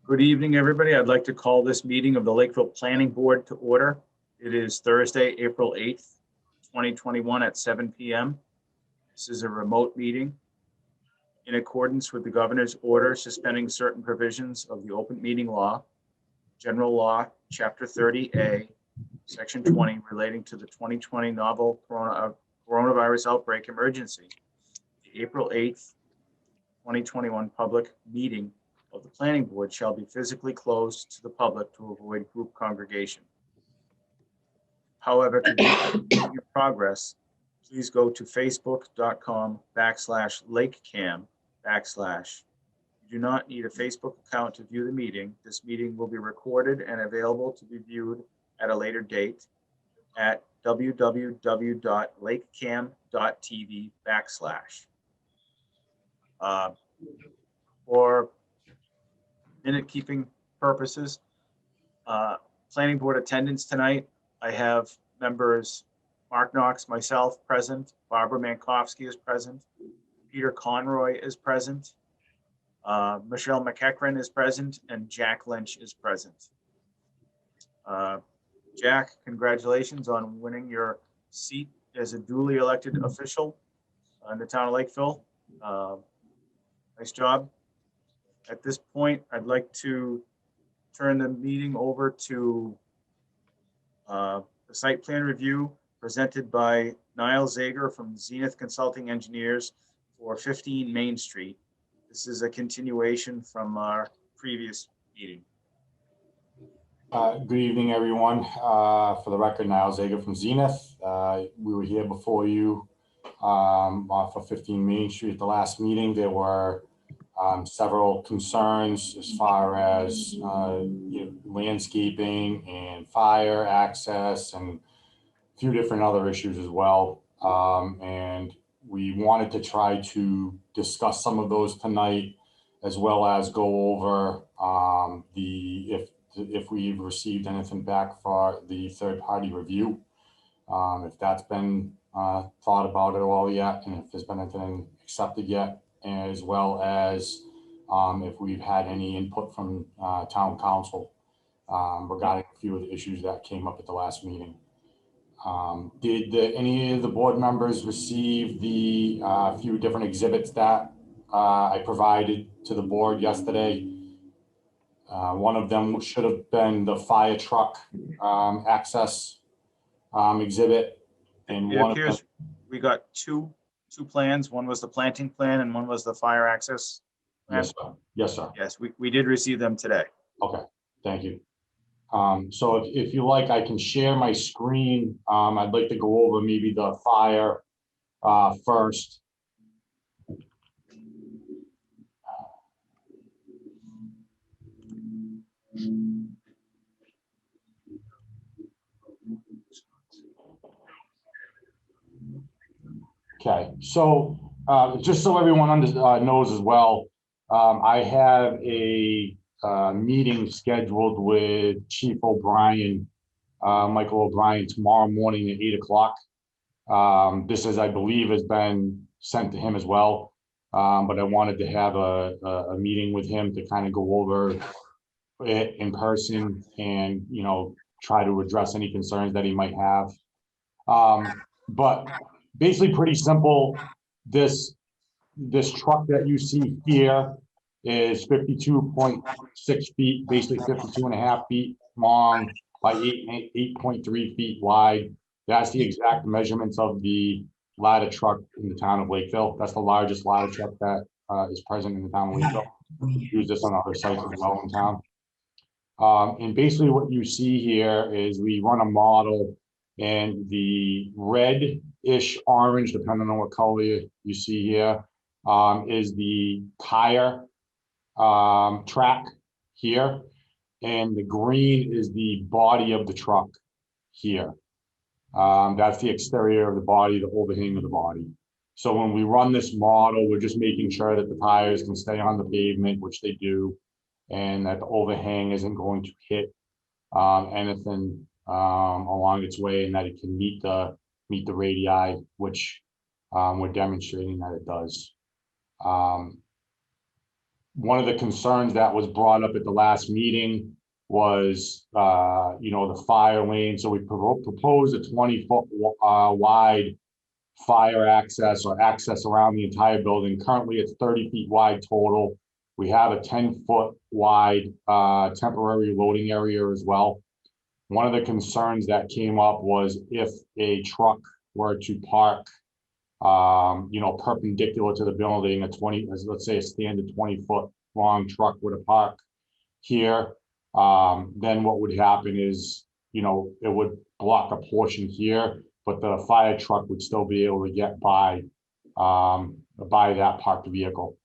Good evening, everybody. I'd like to call this meeting of the Lakeville Planning Board to order. It is Thursday, April 8th, 2021 at 7 p.m. This is a remote meeting in accordance with the governor's order suspending certain provisions of the open meeting law, general law, chapter 30A, section 20, relating to the 2020 novel coronavirus outbreak emergency. The April 8th, 2021 public meeting of the planning board shall be physically closed to the public to avoid group congregation. However, to view your progress, please go to facebook.com/LakeCAM/. You do not need a Facebook account to view the meeting. This meeting will be recorded and available to be viewed at a later date at www.lakecam.tv/. For minute keeping purposes, planning board attendance tonight, I have members Mark Knox, myself present, Barbara Mankowski is present, Peter Conroy is present, Michelle McEachran is present, and Jack Lynch is present. Jack, congratulations on winning your seat as a duly elected official in the town of Lakeville. Nice job. At this point, I'd like to turn the meeting over to the site plan review presented by Niall Zager from Zenith Consulting Engineers for 15 Main Street. This is a continuation from our previous meeting. Good evening, everyone. For the record, Niall Zager from Zenith. We were here before you for 15 Main Street at the last meeting. There were several concerns as far as landscaping and fire access and a few different other issues as well. And we wanted to try to discuss some of those tonight, as well as go over if we've received anything back for the third-party review, if that's been thought about at all yet, and if there's been anything accepted yet, as well as if we've had any input from town council regarding a few of the issues that came up at the last meeting. Did any of the board members receive the few different exhibits that I provided to the board yesterday? One of them should have been the fire truck access exhibit. And it appears we got two plans. One was the planting plan and one was the fire access plan. Yes, sir. Yes, sir. Yes, we did receive them today. Okay, thank you. So if you like, I can share my screen. I'd like to go over maybe the fire first. Okay, so just so everyone knows as well, I have a meeting scheduled with Chief O'Brien, Michael O'Brien, tomorrow morning at 8 o'clock. This, I believe, has been sent to him as well, but I wanted to have a meeting with him to kind of go over it in person and, try to address any concerns that he might have. But basically pretty simple. This truck that you see here is 52.6 feet, basically 52.5 feet long by 8.3 feet wide. That's the exact measurements of the ladder truck in the town of Lakeville. That's the largest ladder truck that is present in the town of Lakeville. We use this on other sites as well in town. And basically what you see here is we run a model, and the red-ish orange, depending on what color you see here, is the tire track here, and the green is the body of the truck here. That's the exterior of the body, the overhang of the body. So when we run this model, we're just making sure that the tires can stay on the pavement, which they do, and that the overhang isn't going to hit anything along its way, and that it can meet the radii, which we're demonstrating that it does. one of the concerns that was brought up at the last meeting was, the fire lane. So we proposed a 20-foot wide fire access or access around the entire building. Currently, it's 30 feet wide total. We have a 10-foot wide temporary loading area as well. One of the concerns that came up was if a truck were to park, perpendicular to the building, let's say a standard 20-foot long truck would park here, then what would happen is, it would block a portion here, but the fire truck would still be able to get by that parked vehicle.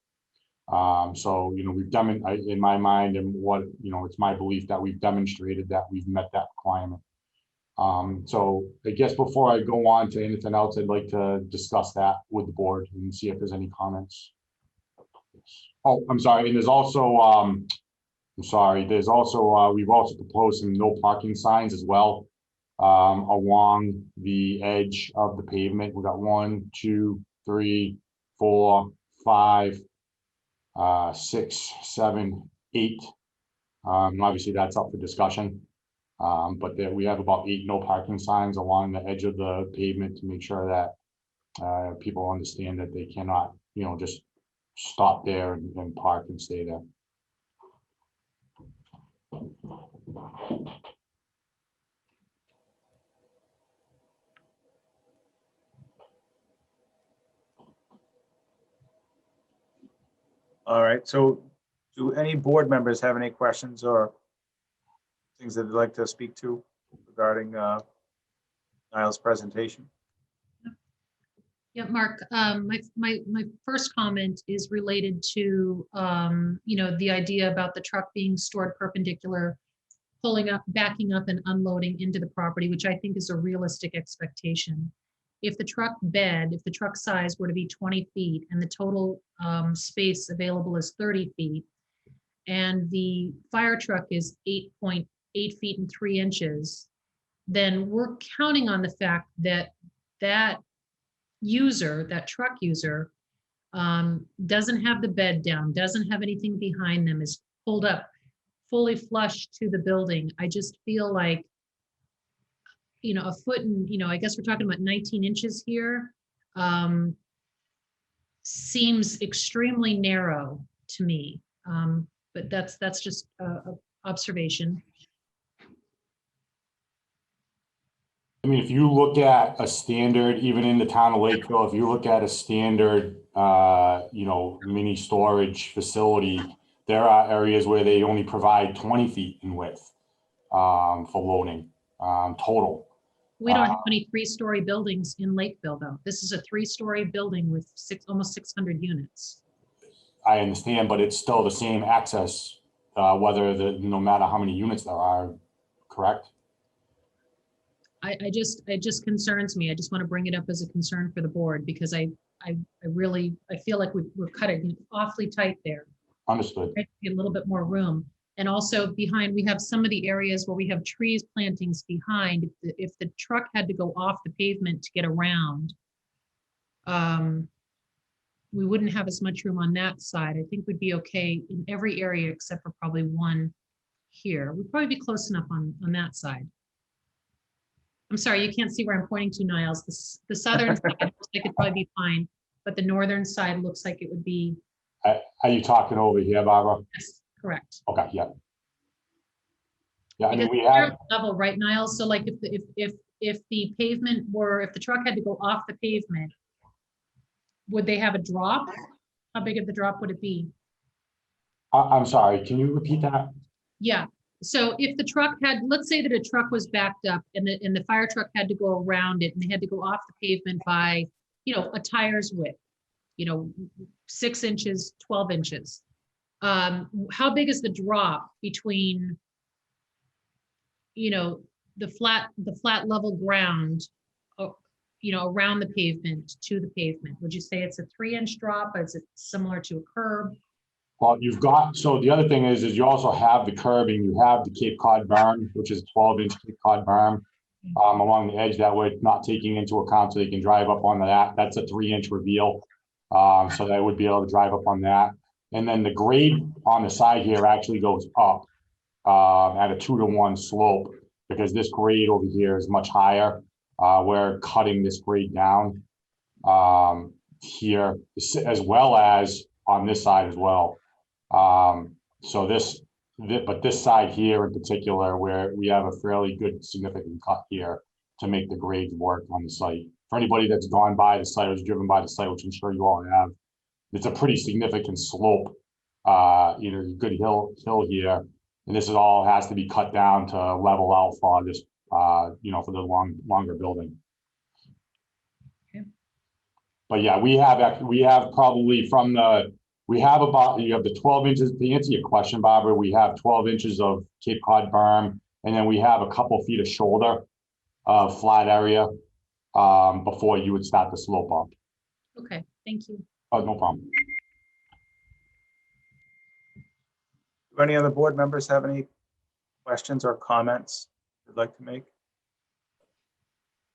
So, we've done, in my mind, and what, it's my belief that we've demonstrated that we've met that requirement. So I guess before I go on to anything else, I'd like to discuss that with the board and see if there's any comments. Oh, I'm sorry. And there's also, we've also proposed some no parking signs as well, along the edge of the pavement. We've got 1, 2, 3, 4, 5, 6, 7, 8. Obviously that's up for discussion. But there we have about 8 no parking signs along the edge of the pavement to make sure that people understand that they cannot, just stop there and park and stay there. All right, so do any board members have any questions or things that they'd like to speak to regarding Niall's presentation? Yeah, Mark, my first comment is related to, the idea about the truck being stored perpendicular, pulling up, backing up and unloading into the property, which I think is a realistic expectation. If the truck size were to be 20 feet and the total space available is 30 feet, and the fire truck is 8.8 feet and 3 inches, then we're counting on the fact that that truck user, doesn't have the bed down, doesn't have anything behind them, is pulled up fully flush to the building. I just feel like, a foot and, I guess we're talking about 19 inches here, seems extremely narrow to me. But that's just a observation. I mean, if you look at a standard, even in the town of Lakeville, if you look at a standard, mini storage facility, there are areas where they only provide 20 feet in width for loading total. We don't have any 3-story buildings in Lakeville, though. This is a 3-story building with almost 600 units. I understand, but it's still the same access, no matter how many units there are, correct? It just concerns me. I just want to bring it up as a concern for the board because I feel like we're cutting awfully tight there. Understood. Right, a little bit more room. And also behind, we have some of the areas where we have trees plantings behind. If the truck had to go off the pavement to get around, we wouldn't have as much room on that side. I think we'd be okay in every area except for probably one here. We'd probably be close enough on that side. I'm sorry, you can't see where I'm pointing to, Niles. The southern side looks like it'd probably be fine, but the northern side looks like it would be. Are you talking over here, Barbara? Yes, correct. Okay, yeah. Yeah, I mean, Because we they're have. at level, right, Niles? So like if the pavement if the truck had to go off the pavement, would they have a drop? How big of the drop would it be? I'm sorry, can you repeat that? Yeah. So if the truck let's say that a truck was backed up and the fire truck had to go around it and they had to go off the pavement by, a tire's width, 6 inches, 12 inches. How big is the drop between, the flat level ground, around the pavement to the pavement? Would you say it's a 3-inch drop? Is it similar to a curb? Well, so the other thing is you also have the curbing, you have the Cape Cod berm, which is 12-inch Cape Cod berm along the edge that way, not taking into account so they can drive up onto that. That's a 3-inch reveal. So they would be able to drive up on that. And then the grade on the side here actually goes up at a 2-to-1 slope, because this grade over here is much higher. We're cutting this grade down here, as well as on this side as well. So but this side here in particular, where we have a fairly good significant cut here to make the grades work on the site. For anybody that's gone by the site, was driven by the site, which I'm sure you all have, it's a pretty significant slope, good hill here. And this is all has to be cut down to level out for this, for the longer building. Okay. But yeah, we have probably you have the 12 inches, to answer your question, Barbara, we have 12 inches of Cape Cod berm, and then we have a couple feet of shoulder of flat area before you would start to slope up. Okay, thank you. Oh, no problem. Do any other board members have any questions or comments they'd like to make?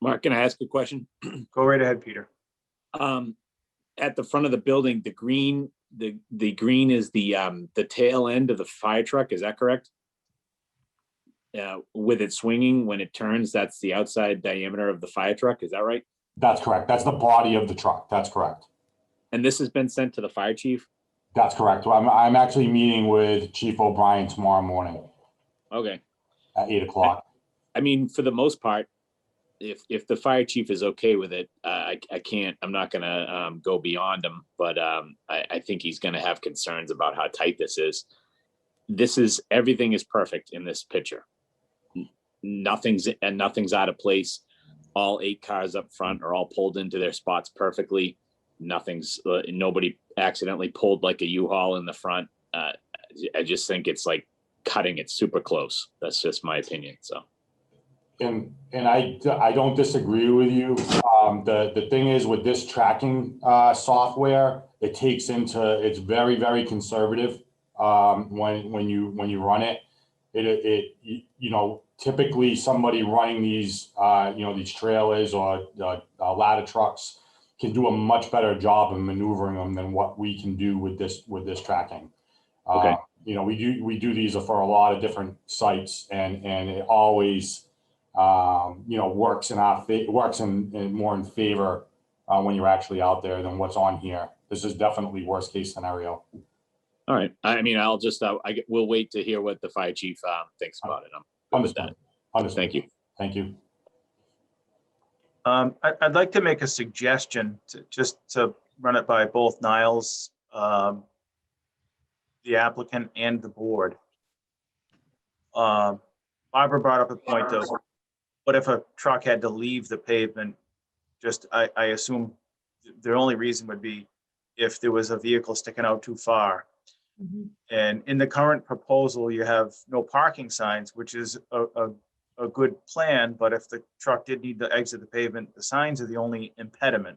Mark, can I ask a question? Go right ahead, Peter. At the front of the building, the green is the tail end of the fire truck. Is that correct? With it swinging when it turns, that's the outside diameter of the fire truck. Is that right? That's correct. That's the body of the truck. That's correct. And this has been sent to the fire chief? That's correct. I'm actually meeting with Chief O'Brien tomorrow morning. Okay. At 8 o'clock. I mean, for the most part, if the fire chief is okay with it, I'm not gonna go beyond him, but I think he's gonna have concerns about how tight this is. Everything is perfect in this picture. Nothing's out of place. All 8 cars up front are all pulled into their spots perfectly. Nobody accidentally pulled like a U-Haul in the front. I just think it's like cutting it super close. That's just my opinion. So. And I don't disagree with you. The thing is with this tracking software, it's very, very conservative when you run it. Typically somebody running these these trailers or ladder trucks can do a much better job of maneuvering them than what we can do with this tracking. Okay. We do these for a lot of different sites, and it always works in more in favor when you're actually out there than what's on here. This is definitely worst case scenario. All right. I mean, we'll wait to hear what the fire chief thinks about it. I'm good with that. Understood. Thank you. Thank you. I'd like to make a suggestion just to run it by both Niles, the applicant, and the board. Barbara brought up a point of, what if a truck had to leave the pavement? I assume the only reason would be if there was a vehicle sticking out too far. Mm-hmm. And in the current proposal, you have no parking signs, which is a good plan, but if the truck did need to exit the pavement, the signs are the only impediment.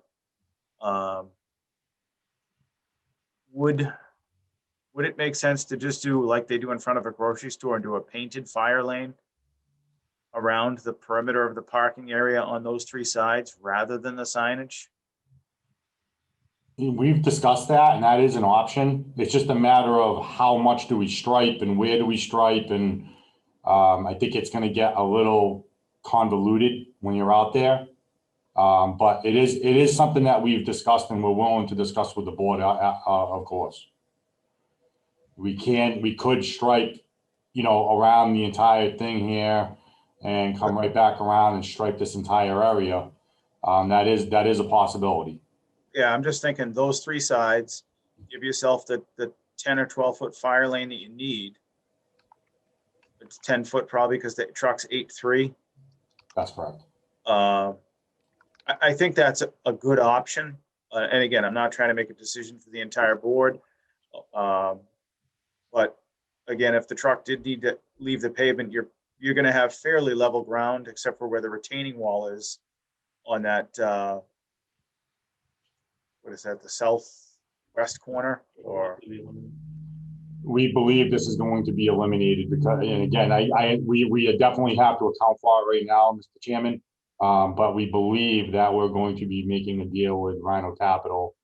Would it make sense to just do like they do in front of a grocery store and do a painted fire lane around the perimeter of the parking area on those 3 sides rather than the signage? We've discussed that, and that is an option. It's just a matter of how much do we stripe and where do we stripe, and I think it's going to get a little convoluted when you're out there. But it is something that we've discussed and we're willing to discuss with the board, of course. We could stripe, around the entire thing here and come right back around and stripe this entire area. That is a possibility. Yeah, I'm just thinking those 3 sides, give yourself the 10 or 12-foot fire lane that you need. It's 10 foot probably because the truck's 8.3. That's correct. I think that's a good option. And again, I'm not trying to make a decision for the entire board. But again, if the truck did need to leave the pavement, you're going to have fairly level ground, except for where the retaining wall is on that, what is that, the southwest corner? Or We believe this is going to be eliminated because, and again, we definitely have to account for it right now, Mr. Chairman. But we believe that we're going to be making a deal with Rhino Capital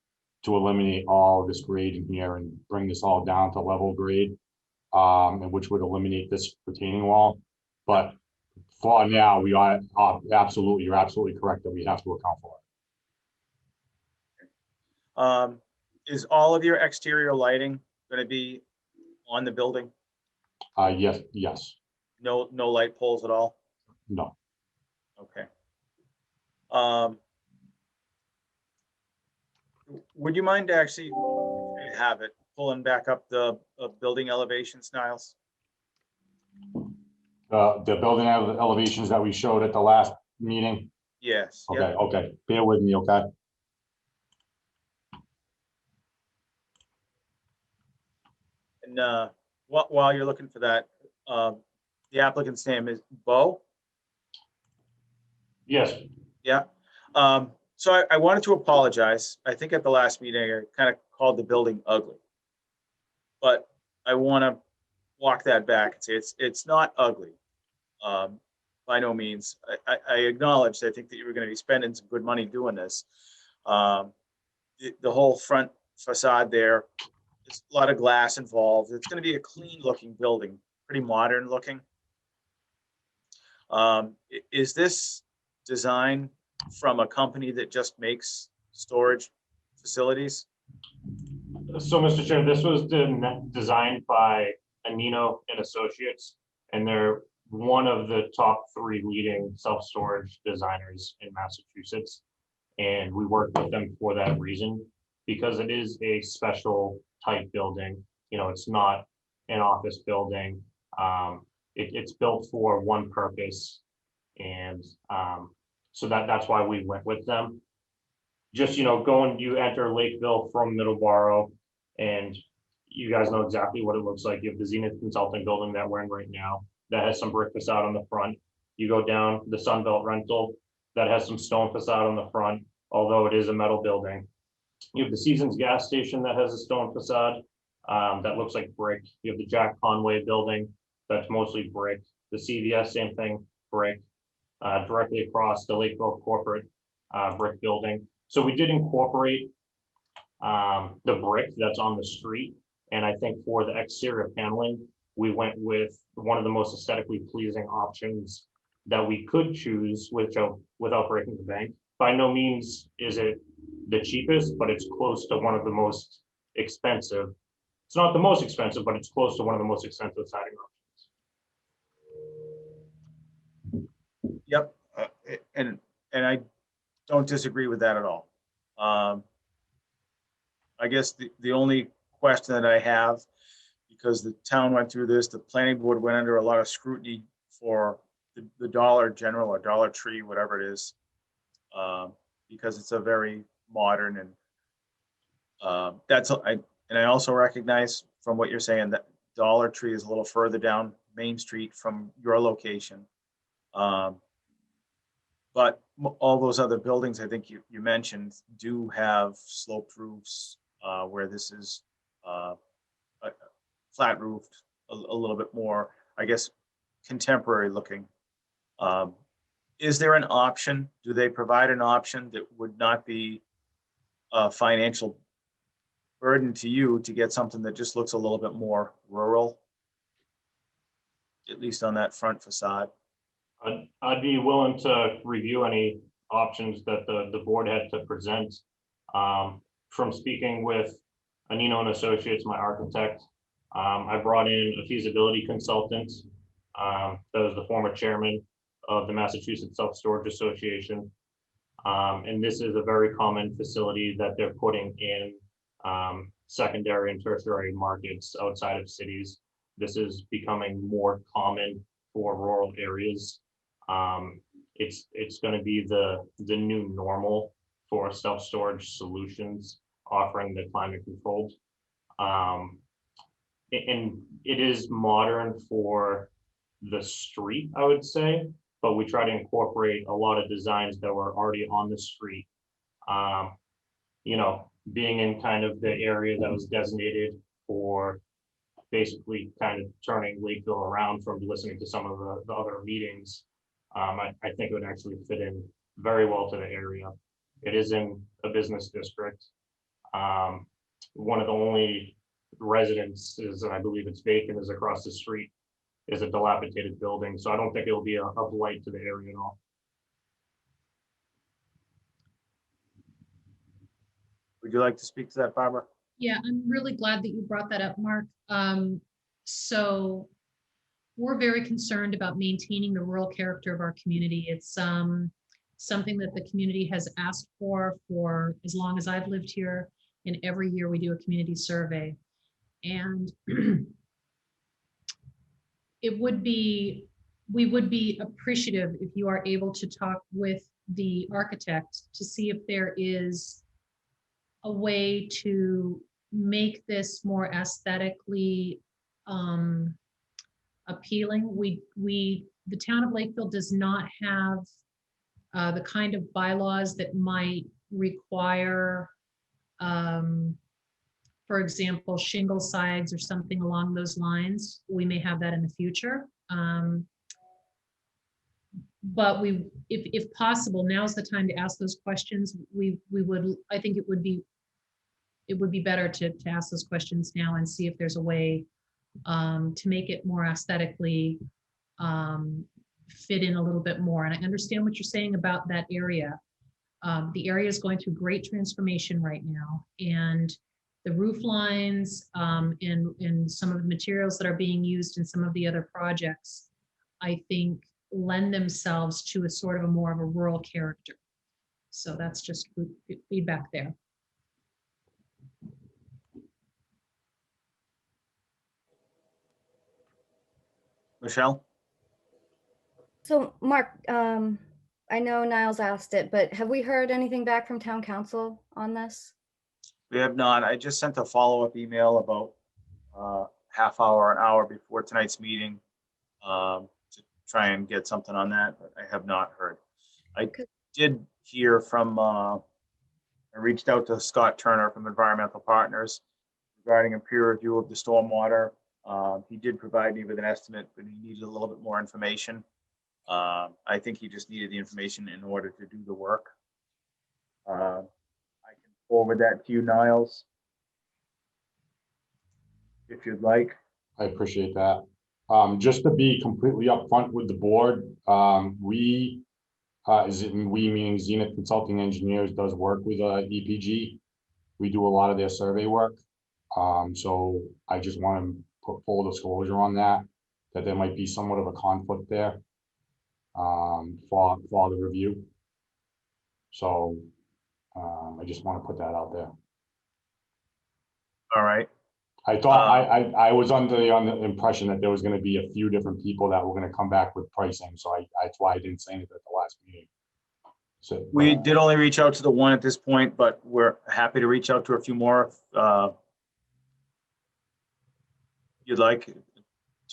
to eliminate all this grade in here and bring this all down to level grade, and which would eliminate this retaining wall. But for now, we are absolutely, you're absolutely correct that we have to account for it. Is all of your exterior lighting going to be on the building? Yes, No light poles at all? no. Okay. Would you mind actually, if you have it, pulling back up the building elevation styles? The building elevations that we showed at the last meeting. Yes. Okay, Yep. okay, bear with me, okay? And while you're looking for that, the applicant's name is Bo? Yes. Yeah. So I wanted to apologize. I think at the last meeting, I kind of called the building ugly. But I want to walk that back and say it's not ugly. By no means. I acknowledged, I think that you were going to be spending some good money doing this. The whole front facade there, there's a lot of glass involved. It's going to be a clean looking building, pretty modern looking. Is this design from a company that just makes storage facilities? So, Mr. Chair, this was designed by Anino and Associates, and they're one of the top 3 leading self-storage designers in Massachusetts. And we work with them for that reason, because it is a special type building. You know, it's not an office building. It's built for one purpose. And so that's why we went with them. Just, you know, you enter Lakeville from Middleborough, and you guys know exactly what it looks like. You have the Zenith Consulting building that we're in right now that has some brick facade on the front. You go down the Sunbelt Rental that has some stone facade on the front, although it is a metal building. You have the Seasons gas station that has a stone facade that looks like brick. You have the Jack Conway building that's mostly brick. The CVS, same thing, brick. Directly across the Lakeville corporate brick building. So we did incorporate the brick that's on the street. And I think for the exterior paneling, we went with one of the most aesthetically pleasing options that we could choose without breaking the bank. By no means is it the cheapest, but it's close to one of the most expensive. It's not the most expensive, but it's close to one of the most expensive siding options. Yep. And I don't disagree with that at all. I guess the only question that I have, because the town went through this, the planning board went under a lot of scrutiny for the Dollar General or Dollar Tree, whatever it is, because it's a very modern and I also recognize from what you're saying that Dollar Tree is a little further down Main Street from your location. But all those other buildings, I think you mentioned, do have sloped roofs where this is flat roofed, a little bit more, I guess, contemporary looking. Is there an option? Do they provide an option that would not be a financial burden to you to get something that just looks a little bit more rural, at least on that front facade? I'd be willing to review any options that the board had to present. From speaking with Anino and Associates, my architect, I brought in a feasibility consultant that was the former chairman of the Massachusetts Self-Storage Association. And this is a very common facility that they're putting in secondary and tertiary markets outside of cities. This is becoming more common for rural areas. It's going to be the new normal for self-storage solutions offering the climate controlled. And it is modern for the street, I would say, but we try to incorporate a lot of designs that were already on the street. You know, being in kind of the area that was designated for basically kind of turning Lakeville around from listening to some of the other meetings. I think it would actually fit in very well to the area. It is in a business district. One of the only residences, and I believe it's vacant, is across the street, is a dilapidated building. So I don't think it'll be a blight to the area at all. Would you like to speak to that, Barbara? Yeah, I'm really glad that you brought that up, Mark. So we're very concerned about maintaining the rural character of our community. It's something that the community has asked for as long as I've lived here. And every year we do a community survey. And we would be appreciative if you are able to talk with the architect to see if there is a way to make this more aesthetically appealing. The town of Lakeville does not have the kind of bylaws that might require, for example, shingle sides or something along those lines. We may have that in the future. But if possible, now's the time to ask those questions. I think it would be better to ask those questions now and see if there's a way to make it more aesthetically fit in a little bit more. And I understand what you're saying about that area. The area is going through great transformation right now, and the roof lines and some of the materials that are being used in some of the other projects, I think, lend themselves to a sort of a more of a rural character. So that's just feedback there. Michelle? So Mark, I know Niles asked it, but have we heard anything back from town council on this? We have not. I just sent a follow-up email about half hour, an hour before tonight's meeting to try and get something on that, but I have not heard. I did hear from, I reached out to Scott Turner from Environmental Partners regarding a peer review of the stormwater. He did provide me with an estimate, but he needed a little bit more information. I think he just needed the information in order to do the work. I can forward that to you, Niles, if you'd like. I appreciate that. Just to be completely upfront with the board, we meaning Zenith Consulting Engineers does work with EPG. We do a lot of their survey work. So I just want to put full disclosure on that there might be somewhat of a conflict there for the review. So I just want to put that out there. All right. I thought I was under the impression that there was going to be a few different people that were going to come back with pricing. So that's why I didn't say anything at the last meeting. So We did only reach out to the one at this point, but we're happy to reach out to a few more if you'd like. It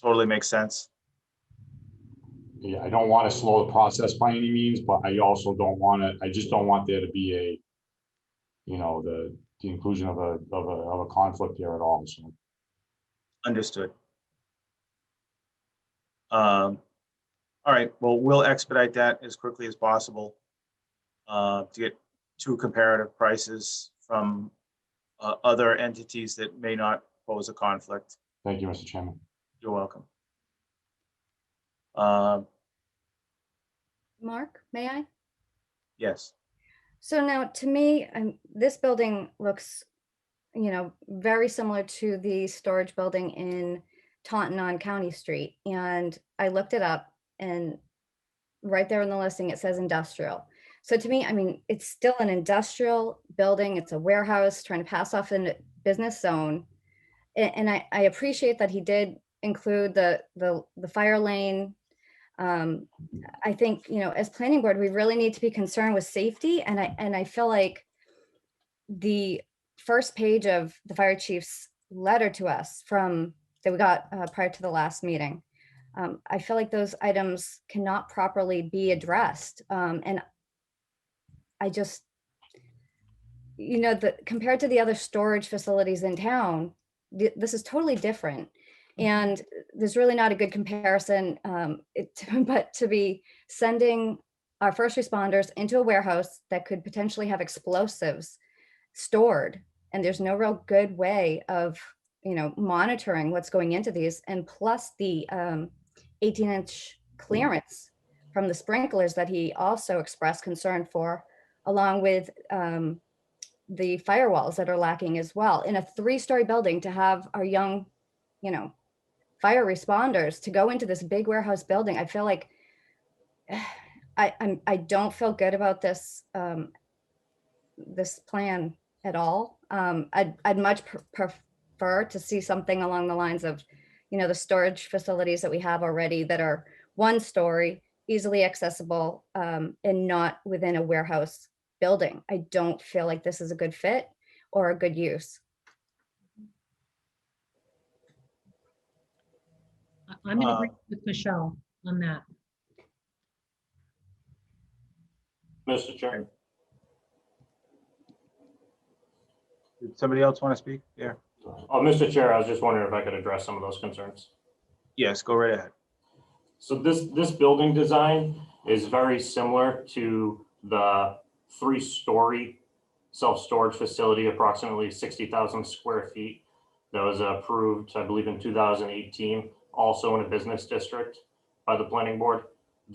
totally makes sense. yeah, I don't want to slow the process by any means, but I also don't want to. I just don't want there to be a, the inclusion of a conflict here at all. So. Understood. All right, well, we'll expedite that as quickly as possible to get two comparative prices from other entities that may not pose a conflict. Thank you, Mr. Chairman. You're welcome. Mark, may I? Yes. So now to me, this building looks, very similar to the storage building in Taunton on County Street. And I looked it up, and right there in the listing, it says industrial. So to me, it's still an industrial building. It's a warehouse trying to pass off in a business zone. And I appreciate that he did include the fire lane. I think, as planning board, we really need to be concerned with safety. And I feel like the first page of the fire chief's letter to us that we got prior to the last meeting, I feel like those items cannot properly be addressed. And I just, compared to the other storage facilities in town, this is totally different. And there's really not a good comparison, but to be sending our first responders into a warehouse that could potentially have explosives stored and there's no real good way of, monitoring what's going into these, and plus the 18-inch clearance from the sprinklers that he also expressed concern for, along with the firewalls that are lacking as well. In a 3-story building, to have our young, fire responders to go into this big warehouse building, I feel like I don't feel good about this this plan at all. I'd much prefer to see something along the lines of, the storage facilities that we have already that are 1-story, easily accessible, and not within a warehouse building. I don't feel like this is a good fit or a good use. I'm in agreement with Michelle on that. Mr. Chair. Did somebody else want to speak? Yeah. Oh, Mr. Chair, I was just wondering if I could address some of those concerns. Yes, go right ahead. So this building design is very similar to the 3-story self-storage facility, approximately 60,000 square feet, that was approved, I believe, in 2018, also in a business district by the planning board.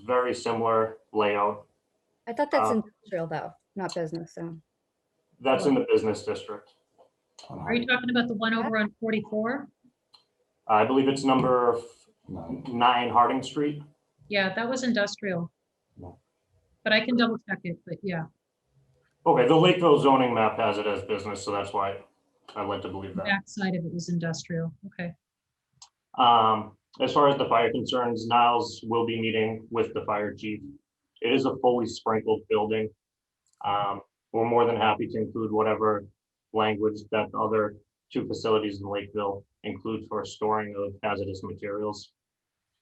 Very similar layout. I thought that's industrial though, not business. So That's in the business district. Are you talking about the one over on 44? I believe it's number 9 Harding Street. Yeah, that was industrial. No. But I can double check it, but yeah. Okay, the Lakeville zoning map has it as business, so that's why I led to believe The that. back side of it was industrial. Okay. As far as the fire concerns, Niles will be meeting with the fire chief. It is a fully sprinkled building. We're more than happy to include whatever language that the other 2 facilities in Lakeville include for storing of hazardous materials.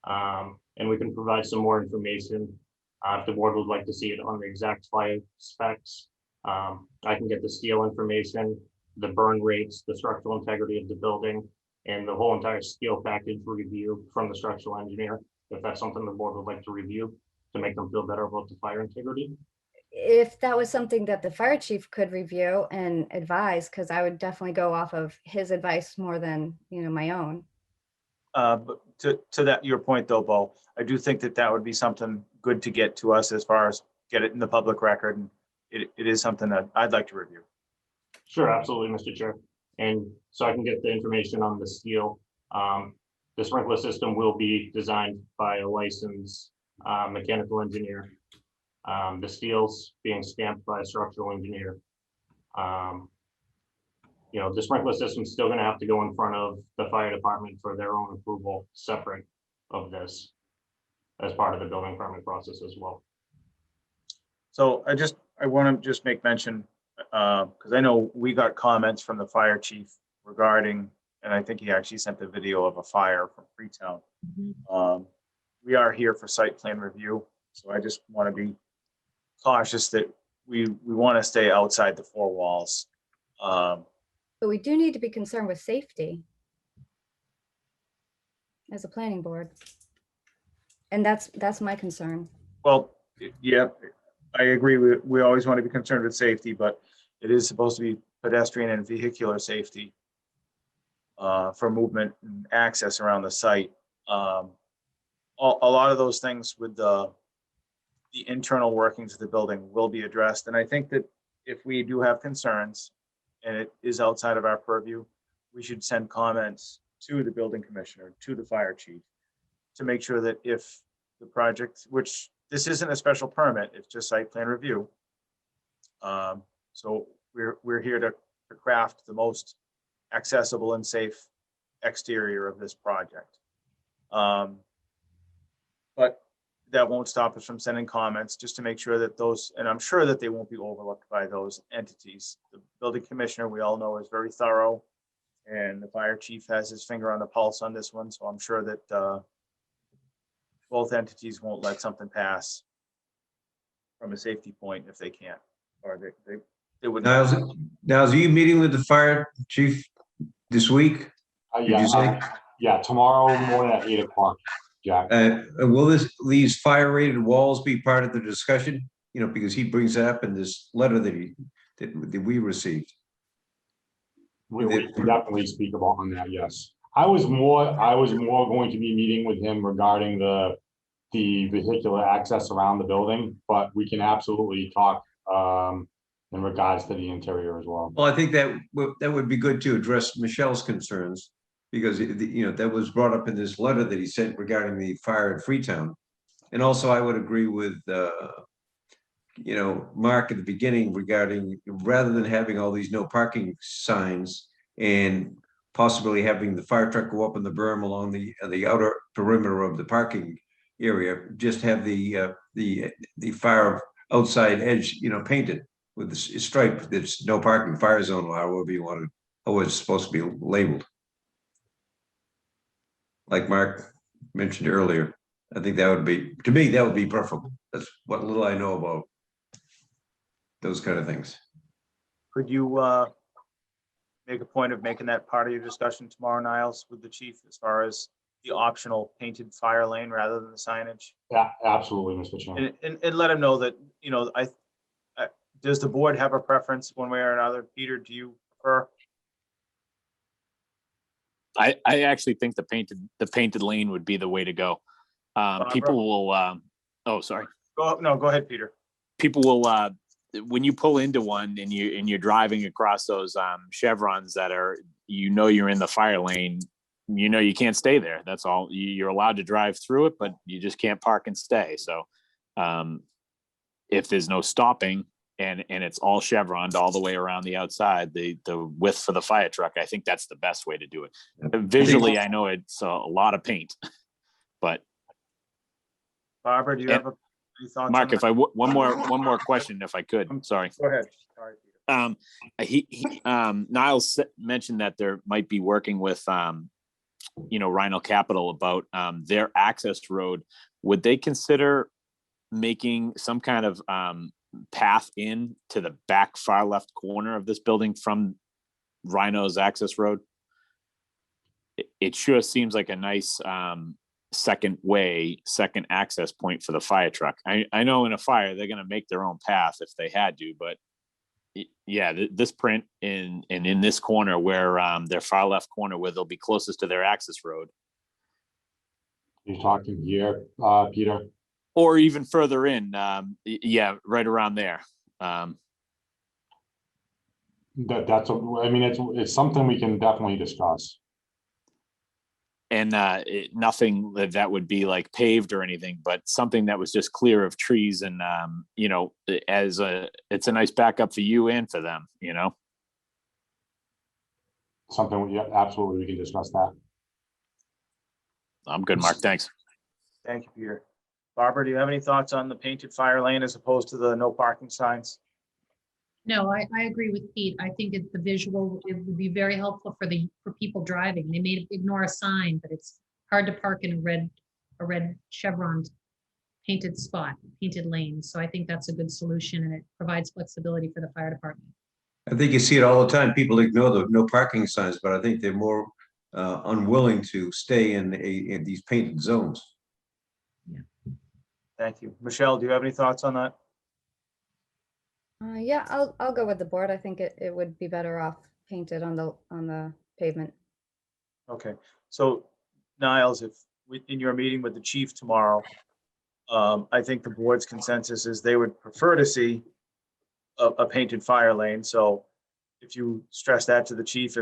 And we can provide some more information if the board would like to see it on the exact fire specs. I can get the steel information, the burn rates, the structural integrity of the building, and the whole entire steel package review from the structural engineer, if that's something the board would like to review to make them feel better about the fire integrity. if that was something that the fire chief could review and advise, because I would definitely go off of his advice more than, my own. But to that, your point though, Bo, I do think that would be something good to get to us as far as get it in the public record. And it is something that I'd like to review. Sure, absolutely, Mr. Chair. And so I can get the information on the steel. The sprinkler system will be designed by a licensed mechanical engineer. The steel's being stamped by a structural engineer. The sprinkler system's still gonna have to go in front of the fire department for their own approval, separate of this, as part of the building permit process as well. So I want to just make mention, because I know we got comments from the fire chief regarding, and I think he actually sent the video of a fire from Freetown. Mhm. We are here for site plan review, so I just want to be cautious that we want to stay outside the 4 walls. But we do need to be concerned with safety as a planning board. And that's my concern. Well, yeah, I agree. We always want to be concerned with safety, but it is supposed to be pedestrian and vehicular safety for movement and access around the site. A lot of those things with the internal workings of the building will be addressed. And I think that if we do have concerns and it is outside of our purview, we should send comments to the building commissioner, to the fire chief, to make sure that if the project, which this isn't a special permit, it's just site plan review. So we're here to craft the most accessible and safe exterior of this project. But that won't stop us from sending comments, just to make sure that those, and I'm sure that they won't be overlooked by those entities. The building commissioner, we all know, is very thorough, and the fire chief has his finger on the pulse on this one. So I'm sure that both entities won't let something pass from a safety point if they can't, or they wouldn't. Now, are you meeting with the fire chief this week? Did you say? Yeah, tomorrow morning at 8 o'clock, Jack. Will these fire rated walls be part of the discussion? Because he brings that up in this letter that we received. We can definitely speak about on that, yes. I was more going to be meeting with him regarding the vehicular access around the building, but we can absolutely talk in regards to the interior as well. Well, I think that would be good to address Michelle's concerns, because that was brought up in this letter that he sent regarding the fire at Freetown. And also I would agree with Mark at the beginning regarding, rather than having all these no parking signs and possibly having the fire truck go up on the berm along the outer perimeter of the parking area, just have the fire outside edge, painted with the stripe that's no parking, fire zone, or however you want it, how it's supposed to be labeled. Like Mark mentioned earlier, I think that would be, to me, that would be preferable. That's what little I know about those kind of things. Could you make a point of making that part of your discussion tomorrow, Niles, with the chief, as far as the optional painted fire lane rather than the signage? Yeah, absolutely, Mr. Chairman. And let him know that, does the board have a preference one way or another? Peter, do you prefer? I actually think the painted lane would be the way to go. People will, oh, sorry. Go ahead, Peter. People will, when you pull into one and you're driving across those chevrons that are, you're in the fire lane, you can't stay there. That's all. You're allowed to drive through it, but you just can't park and stay. So if there's no stopping and it's all chevroned all the way around the outside, the width for the fire truck, I think that's the best way to do it. Visually, I know it's a lot of paint, but. Barbara, do you have any thoughts? Mark, if one more question, if I could. I'm sorry. Go ahead. Sorry, Peter. Niles mentioned that there might be working with Rhino Capital about their access road. Would they consider making some kind of path in to the back far left corner of this building from Rhino's access road? It sure seems like a nice second access point for the fire truck. I know in a fire they're going to make their own path if they had to, but yeah, this print in this corner where their far left corner where they'll be closest to their access road. You're talking here, Peter? Or even further in, yeah, right around there. It's something we can definitely discuss. And nothing that would be like paved or anything, but something that was just clear of trees and, it's a nice backup for you and for them, Something, absolutely, we can discuss that. I'm good, Mark. Thanks. Thank you, Peter. Barbara, do you have any thoughts on the painted fire lane as opposed to the no parking signs? No, I agree with Pete. I think the visual, it would be very helpful for people driving. They may ignore a sign, but it's hard to park in a red chevron painted spot, painted lane. So I think that's a good solution, and it provides flexibility for the fire department. I think you see it all the time. People ignore the no parking signs, but I think they're more unwilling to stay in these painted zones. Yeah. Thank you. Michelle, do you have any thoughts on that? Yeah, I'll go with the board. I think it would be better off painted on the pavement. Okay, so Niles, in your meeting with the chief tomorrow, I think the board's consensus is they would prefer to see a painted fire lane. So if you stress that to the chief,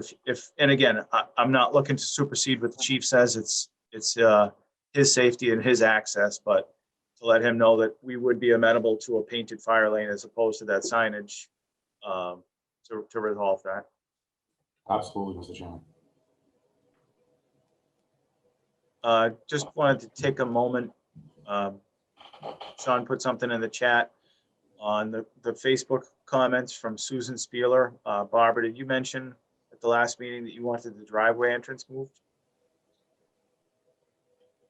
and again, I'm not looking to supersede what the chief says. It's his safety and his access, but to let him know that we would be amenable to a painted fire lane as opposed to that signage to resolve that. Absolutely, Mr. Chairman. Just wanted to take a moment. Sean put something in the chat on the Facebook comments from Susan Spieler. Barbara, did you mention at the last meeting that you wanted the driveway entrance moved?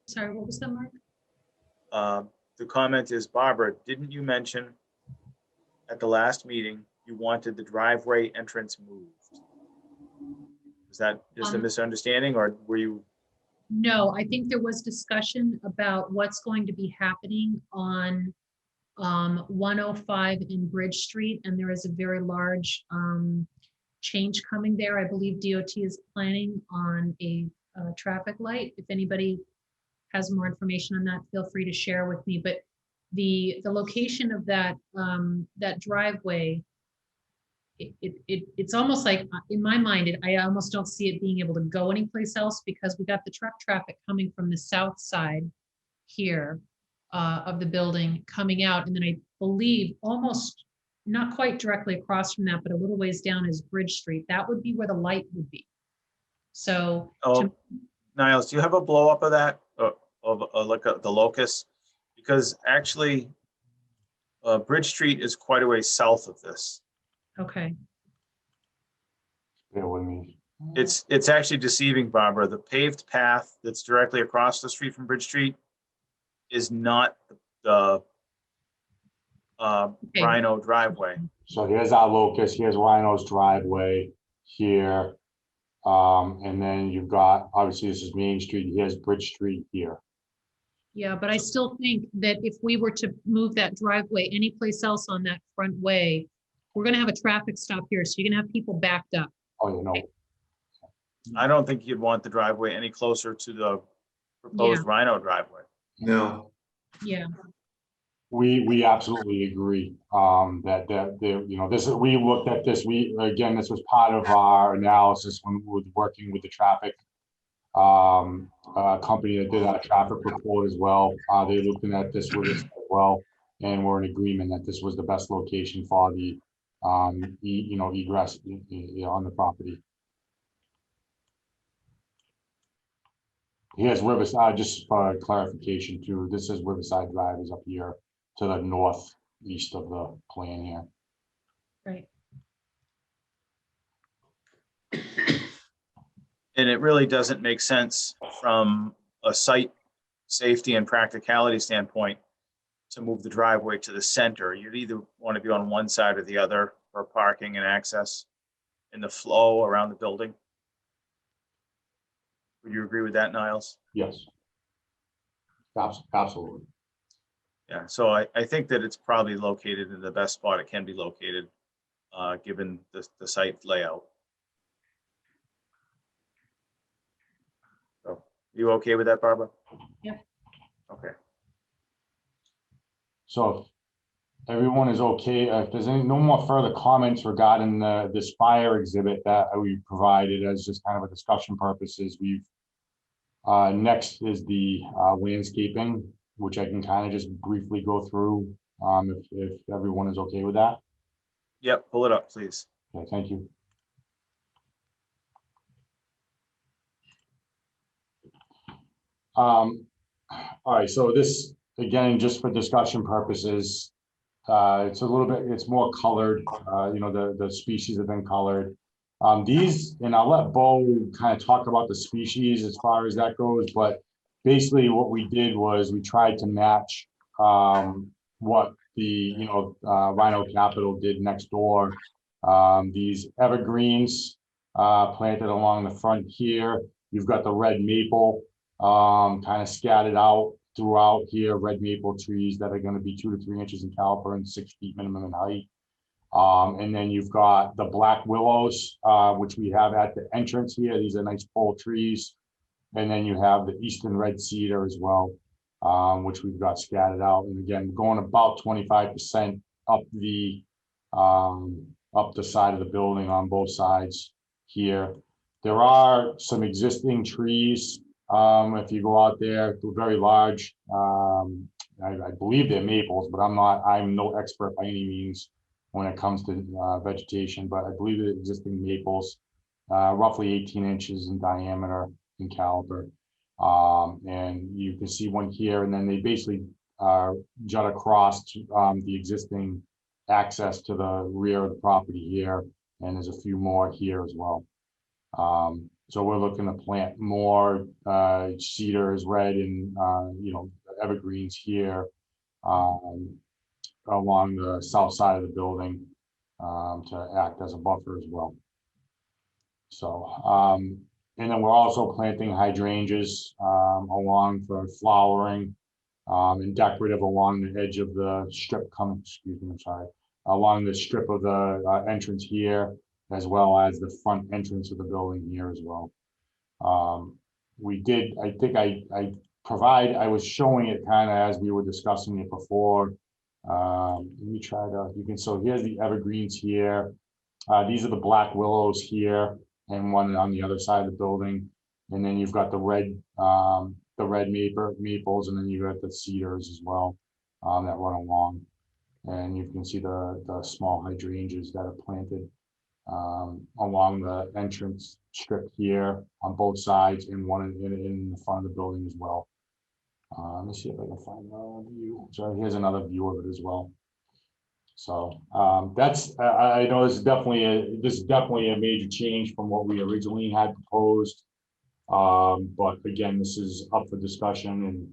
Sorry, what was that, Mark? The comment is, Barbara, didn't you mention at the last meeting you wanted the driveway entrance moved? Is that just a misunderstanding, or were you? No, I think there was discussion about what's going to be happening on 105 in Bridge Street, and there is a very large change coming there. I believe DOT is planning on a traffic light. If anybody has more information on that, feel free to share with me. But the location of that that driveway, it's almost like, in my mind, I almost don't see it being able to go anyplace else, because we got the truck traffic coming from the south side here of the building coming out. And then I believe almost not quite directly across from that, but a little ways down is Bridge Street. That would be where the light would be. So, Oh, Niles, do you have a blow up of that, of look at the locus? Because actually, Bridge Street is quite a way south of this. okay, Bear with me. It's actually deceiving, Barbara. The paved path that's directly across the street from Bridge Street is not the Okay. Rhino driveway. So here's our locus, here's Rhino's driveway here. And then you've got, obviously this is Main Street, here's Bridge Street here. yeah, but I still think that if we were to move that driveway anyplace else on that front way, we're gonna have a traffic stop here, so you're gonna have people backed up. Oh, you know, I don't think you'd want the driveway any closer to the proposed Rhino driveway. No, Yeah, we absolutely agree, that you know, this is, we looked at this, again, this was part of our analysis when we were working with the traffic company that did our traffic report as well. They looking at this with us as well, and we're in agreement that this was the best location for the you know, egress on the property. Here's Riverside, just for clarification too, this is Riverside Drive is up here to the northeast of the plan here. right. And it really doesn't make sense from a site safety and practicality standpoint to move the driveway to the center. You'd either want to be on one side or the other for parking and access and the flow around the building. Would you agree with that, Niles? Yes. Absolutely. Yeah, so I think that it's probably located in the best spot it can be located, given the site layout. So, you okay with that, Barbara? Yep. Okay. So if everyone is okay, if there's no more further comments regarding this fire exhibit that we provided as just kind of a discussion purposes, we've next is the landscaping, which I can kind of just briefly go through, if everyone is okay with that. Yep, pull it up, please. Okay, thank you. All right, so this, again, just for discussion purposes, it's a little bit, it's more colored, you know, the species have been colored. These, and I'll let Bo kind of talk about the species as far as that goes, but basically what we did was we tried to match what the, you know, Rhino Capital did next door. These evergreens planted along the front here. You've got the red maple kind of scattered out throughout here, red maple trees that are going to be 2 to 3 inches in caliper and 6 feet minimum in height. And then you've got the black willows, which we have at the entrance here. These are nice pole trees. And then you have the eastern red cedar as well, which we've got scattered out. And again, going about 25% up the side of the building on both sides here. There are some existing trees. If you go out there, they're very large. I believe they're maples, but I'm no expert by any means when it comes to vegetation, but I believe the existing maples, roughly 18 inches in diameter in caliber. And you can see one here, and then they basically jut across to, the existing access to the rear of the property here, and there's a few more here as well. So we're looking to plant more cedars, red, and you know, evergreens here along the south side of the building to act as a buffer as well. So, and then we're also planting hydrangeas along for flowering and decorative along the edge of the strip coming, excuse me, I'm sorry, along the strip of the entrance here. as well as the front entrance of the building here as well. We did, I think I was showing it kind of as we were discussing it before. Let me try to, so here's the evergreens here. These are the black willows here and one on the other side of the building. And then you've got the red maples, and then you got the cedars as well, that run along. And you can see the small hydrangeas that are planted along the entrance strip here on both sides, and one in the front of the building as well. Let me see if I can find another view. So here's another view of it as well. So that's, I know this is definitely a major change from what we originally had proposed. But again, this is up for discussion, and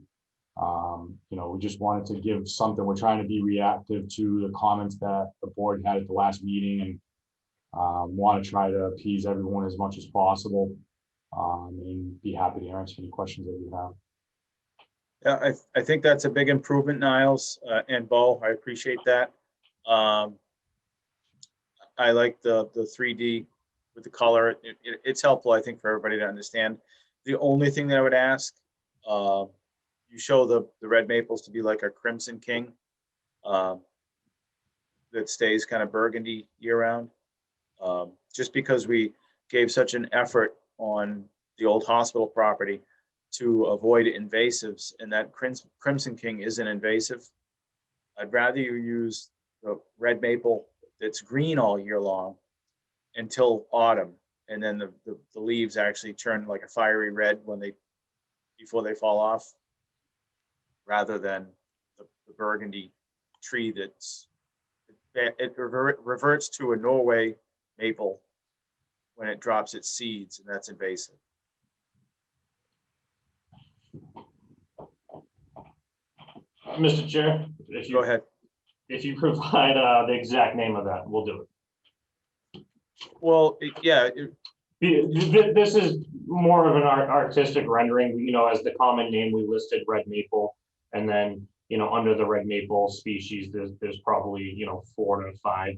we just wanted to give something. We're trying to be reactive to the comments that the board had at the last meeting, and want to try to appease everyone as much as possible, and be happy to answer any questions that you have. Yeah, I think that's a big improvement, Niles, and Bo. I appreciate that. I like the 3D with the color. It's helpful, I think, for everybody to understand. The only thing that I would ask, you show the red maples to be like a Crimson King that stays kind of burgundy year round. Just because we gave such an effort on the old hospital property to avoid invasives, and that Crimson King isn't invasive. I'd rather you use the red maple that's green all year long until autumn, and then the leaves actually turn like a fiery red before they fall off, rather than the burgundy tree it reverts to a Norway maple when it drops its seeds, and that's invasive. Mr. Chair, Go ahead. If you provide the exact name of that, we'll do it. Well, This is more of an artistic rendering, as the common name we listed, red maple, and then, under the red maple species, there's probably, 4 to 5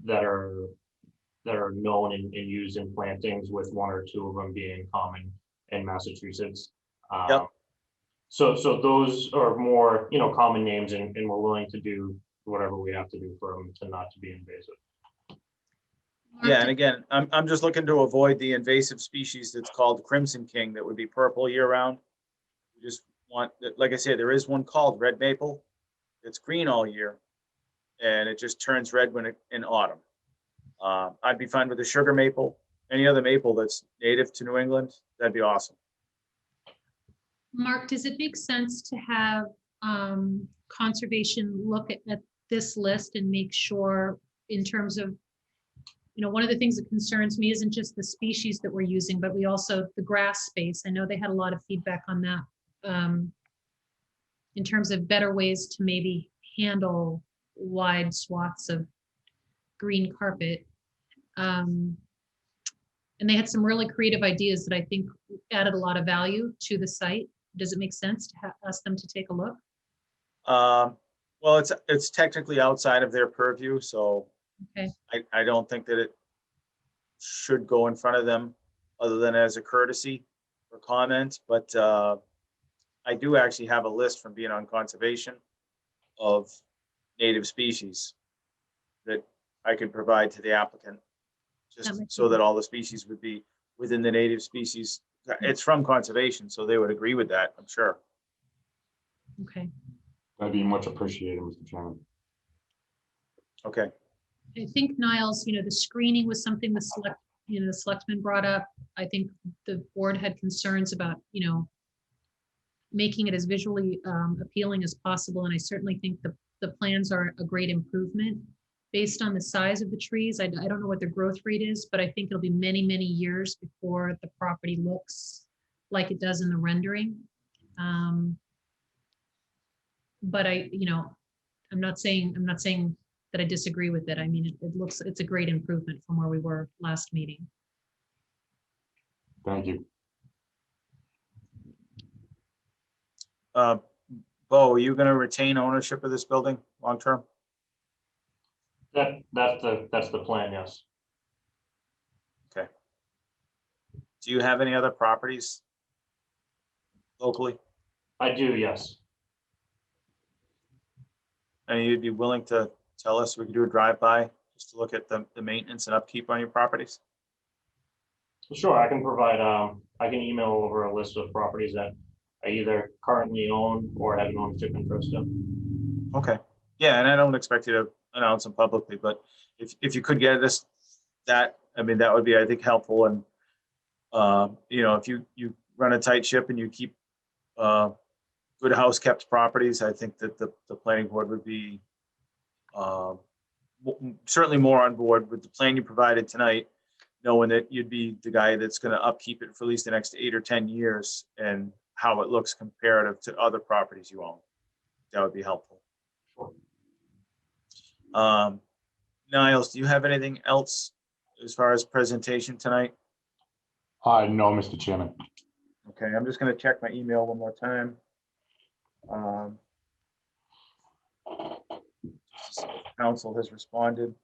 that are known and used in plantings, with 1 or 2 of them being common in Massachusetts. Yep. So those are more, common names, and we're willing to do whatever we have to do for them to not to be invasive. yeah, and again, I'm just looking to avoid the invasive species that's called Crimson King that would be purple year round. We just want, like I said, there is one called red maple. It's green all year, and it just turns red in autumn. I'd be fine with the sugar maple. Any other maple that's native to New England, that'd be awesome. Mark, does it make sense to have conservation look at this list and make sure, in terms of, one of the things that concerns me isn't just the species that we're using, but we also, the grass space. I know they had a lot of feedback on that, in terms of better ways to maybe handle wide swaths of green carpet. And they had some really creative ideas that I think added a lot of value to the site. Does it make sense to ask them to take a look? Well, it's technically outside of their purview, so okay. I don't think that it should go in front of them, other than as a courtesy or comment. But I do actually have a list from being on conservation of native species that I could provide to the applicant, just so that all the species would be within the native species. It's from conservation, so they would agree with that, I'm sure. Okay. That'd be much appreciated, Mr. Chairman. Okay. I think, Niles, the screening was something the selectmen brought up. I think the board had concerns about, making it as visually appealing as possible. And I certainly think the plans are a great improvement based on the size of the trees. I don't know what their growth rate is, but I think it'll be many, many years before the property looks like it does in the rendering. But I'm not saying that I disagree with it. I mean, it's a great improvement from where we were last meeting. Thank you. Bo, are you going to retain ownership of this building long-term? That's the plan, yes. Do you have any other properties locally? I do, yes. And you'd be willing to tell us, we could do a drive-by just to look at the maintenance and upkeep on your properties? Sure, I can provide, I can email over a list of properties that I either currently own or have an ownership interest in. Okay, yeah, and I don't expect you to announce them publicly, but if you could get us that, I mean, that would be, I think, helpful. And you know, if you run a tight ship and you keep good house kept properties, I think that the planning board would be certainly more on board with the plan you provided tonight, knowing that you'd be the guy that's going to upkeep it for at least the next 8 or 10 years and how it looks comparative to other properties you own. That would be helpful. Niles, do you have anything else as far as presentation tonight? No, Mr. Chairman. Okay, I'm just going to check my email one more time. Council has responded.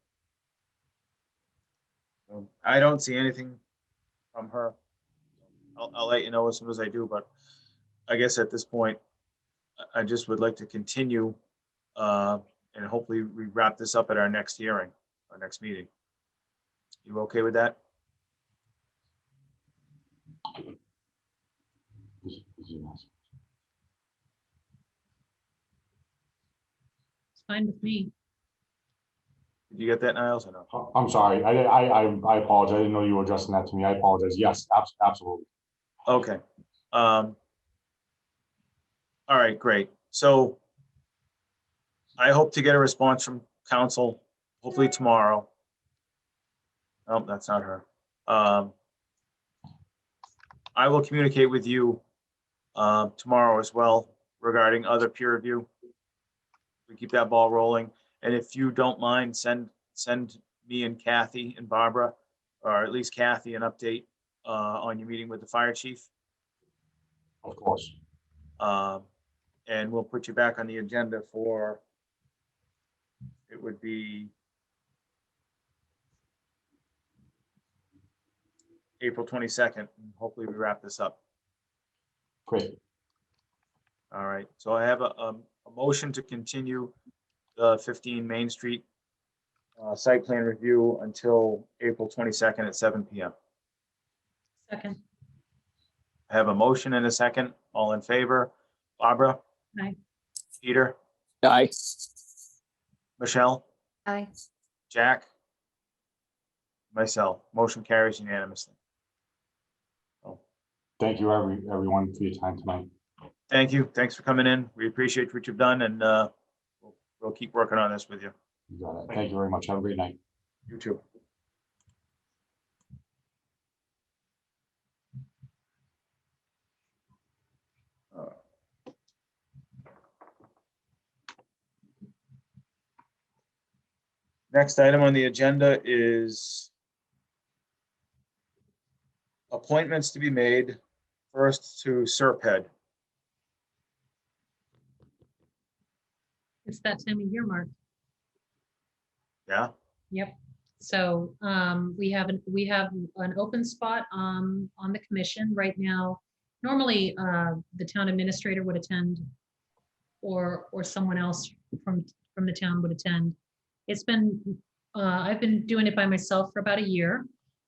I don't see anything from her. I'll let you know as soon as I do, but I guess at this point, I just would like to continue and hopefully we wrap this up at our next hearing, our next meeting. You okay with that? It's fine with me. Did you get that, Niles, or no? I'm sorry. I apologize. I didn't know you were addressing that to me. I apologize. Yes, absolutely. Okay. All right, great. So I hope to get a response from council, hopefully tomorrow. Oh, that's not her. I will communicate with you tomorrow as well regarding other peer review. We keep that ball rolling. And if you don't mind, send me and Kathy and Barbara, or at least Kathy, an update on your meeting with the fire chief. Of course. And we'll put you back on the agenda for, it would be April 22nd. Hopefully we wrap this up. Great. All right, so I have a motion to continue the 15 Main Street site plan review until April 22nd at 7 p.m. Second. I have a motion and a second. All in favor? Barbara? Aye. Peter? Aye. Michelle? Aye. Jack? Myself. Motion carries unanimously. Thank you, everyone, for your time tonight. Thank you. Thanks for coming in. We appreciate what you've done, and we'll keep working on this with you. You got it. Thank you very much. Have a great night. You too. Next item on the agenda is appointments to be made. First to Serped. It's that time of year, Mark. Yeah, Yep. So we have an open spot on the commission right now. Normally, the town administrator would attend, or someone else from the town would attend. It's been I've been doing it by myself for about a year.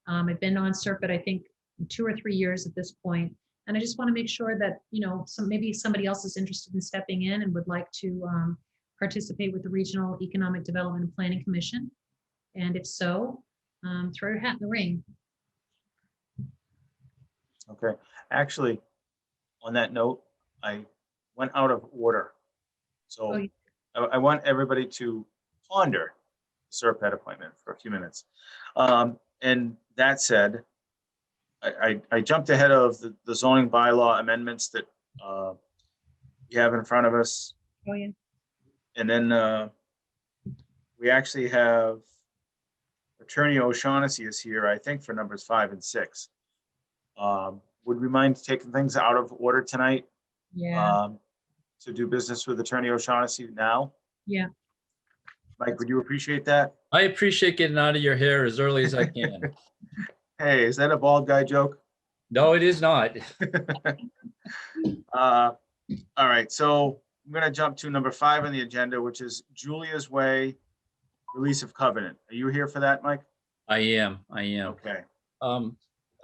I've been on Serpent, I think, 2 or 3 years at this point, and I just want to make sure that maybe somebody else is interested in stepping in and would like to participate with the Regional Economic Development and Planning Commission. And if so, throw your hat in the ring. okay. Actually, on that note, I went out of order. So I want everybody to ponder the Serped appointment for a few minutes. And that said, I jumped ahead of the zoning bylaw amendments that you have in front of us. Oh, yeah. And then we actually have Attorney O'Shaughnessy is here, I think, for numbers 5 and 6. Would we mind taking things out of order tonight? Yeah. To do business with Attorney O'Shaughnessy now? Yeah. Mike, would you appreciate that? I appreciate getting out of your hair as early as I can. Hey, is that a bald guy joke? No, it is not. All right, so I'm gonna jump to number 5 on the agenda, which is Julia's Way release of covenant. Are you here for that, Mike? I am. Okay,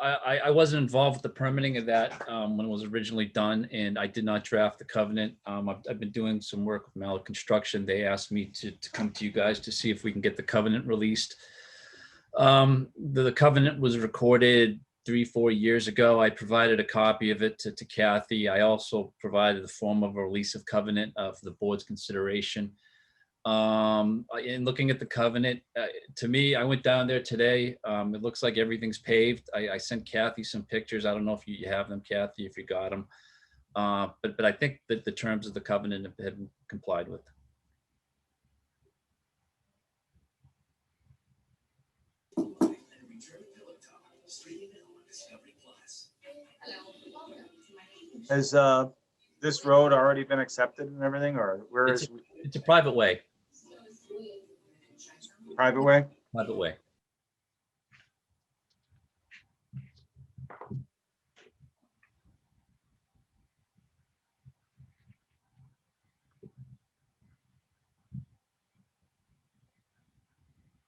I wasn't involved with the permitting of that when it was originally done, and I did not draft the covenant. I've been doing some work with Mallet Construction. They asked me to come to you guys to see if we can get the covenant released. The covenant was recorded 3-4 years ago. I provided a copy of it to Kathy. I also provided the form of a release of covenant for the board's consideration. In looking at the covenant, to me, I went down there today. It looks like everything's paved. I sent Kathy some pictures. I don't know if you have them, Kathy, if you got them. But I think that the terms of the covenant have been complied with. has this road already been accepted and everything, or where is It's a private way. private way? Private way.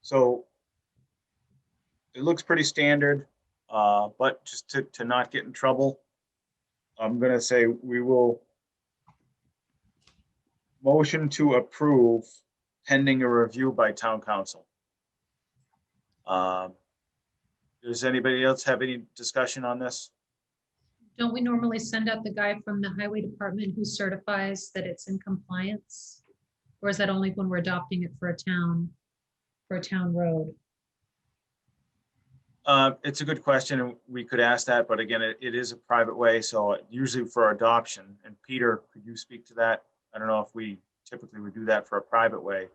So it looks pretty standard, but just to not get in trouble, I'm gonna say we will motion to approve pending a review by town council. Does anybody else have any discussion on this? Don't we normally send out the guy from the highway department who certifies that it's in compliance? Or is that only when we're adopting it for a town road? It's a good question, and we could ask that, but again, it is a private way, so usually for adoption, and Peter, could you speak to that? I don't know if we typically would do that for a private way.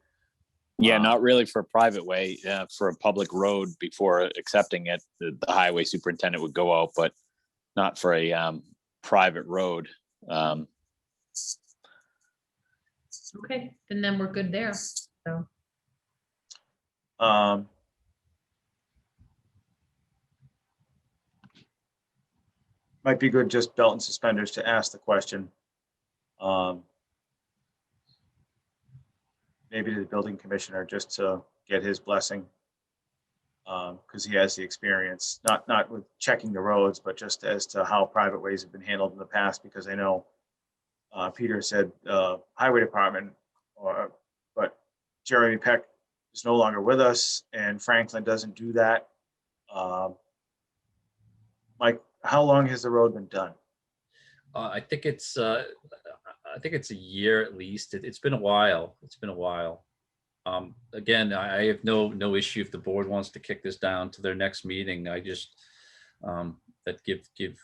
Yeah, not really for a private way, for a public road before accepting it, the highway superintendent would go out, but not for a private road. Okay, and then we're good there, so. Might be good, just belt and suspenders, to ask the question. Maybe to the building commissioner, just to get his blessing. Because he has the experience, not with checking the roads, but just as to how private ways have been handled in the past, because I know Peter said highway department, but Jeremy Peck is no longer with us, and Franklin doesn't do that. Mike, how long has the road been done? I think it's a year at least. It's been a while. It's been a while. Again, I have no issue if the board wants to kick this down to their next meeting. I just that give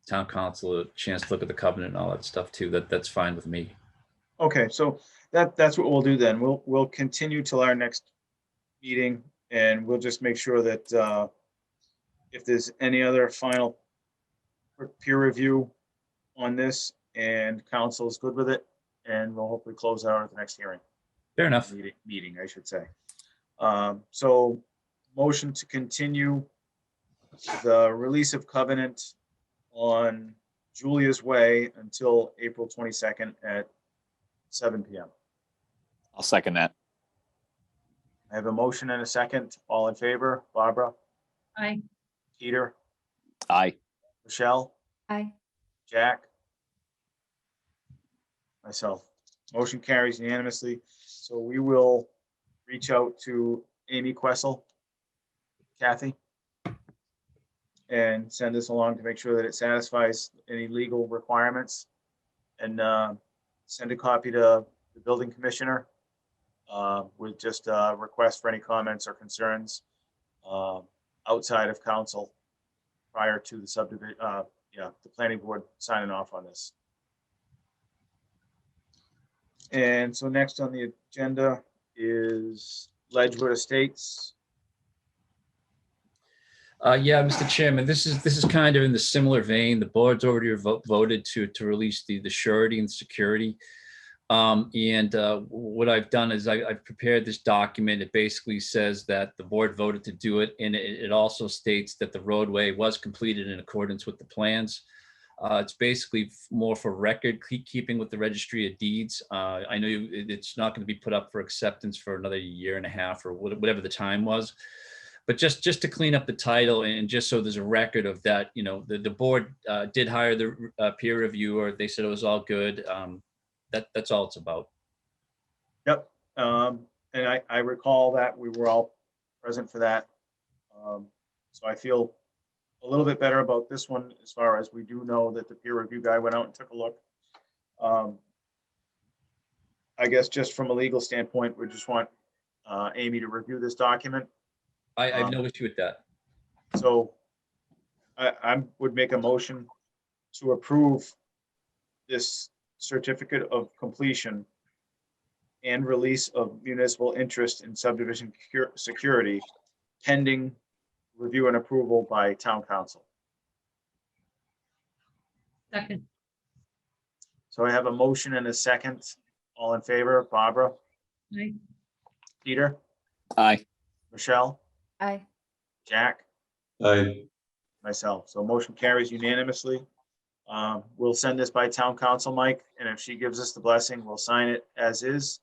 town council a chance to look at the covenant and all that stuff too. That's fine with me. Okay, so that's what we'll do then. We'll continue till our next meeting, and we'll just make sure that if there's any other final peer review on this and council is good with it, and we'll hopefully close out at the next hearing. Fair enough. Meeting, I should say. So motion to continue the release of covenant on Julia's Way until April 22nd at 7 p.m. I'll second that. I have a motion and a second. All in favor? Barbara? Aye. Peter? Aye. Michelle? Aye. Jack? Myself. Motion carries unanimously. So we will reach out to Amy Questle, Kathy, and send this along to make sure that it satisfies any legal requirements, and send a copy to the building commissioner with just a request for any comments or concerns outside of council prior to the subdivision, the planning board signing off on this. And so next on the agenda is Ledgewood Estates. Yeah, Mr. Chairman, this is kind of in the similar vein. The board's already voted to release the surety and security. What I've done is I've prepared this document. It basically says that the board voted to do it, and it also states that the roadway was completed in accordance with the plans. It's basically more for record keeping with the registry of deeds. I know it's not going to be put up for acceptance for another year and a half or whatever the time was. But just to clean up the title and just so there's a record of that, you know, the board did hire the peer reviewer. They said it was all good. That's all it's about. Yep. And I recall that we were all present for that. So I feel a little bit better about this one as far as we do know that the peer review guy went out and took a look. I guess just from a legal standpoint, we just want Amy to review this document. I have no issue with that. So I would make a motion to approve this certificate of completion and release of municipal interest in subdivision security pending review and approval by town council. Second. So I have a motion and a second. All in favor, Barbara, Aye. Peter, Aye. Michelle, Aye. Jack, Aye. myself. So motion carries unanimously. We'll send this by town council, Mike, and if she gives us the blessing, we'll sign it as is.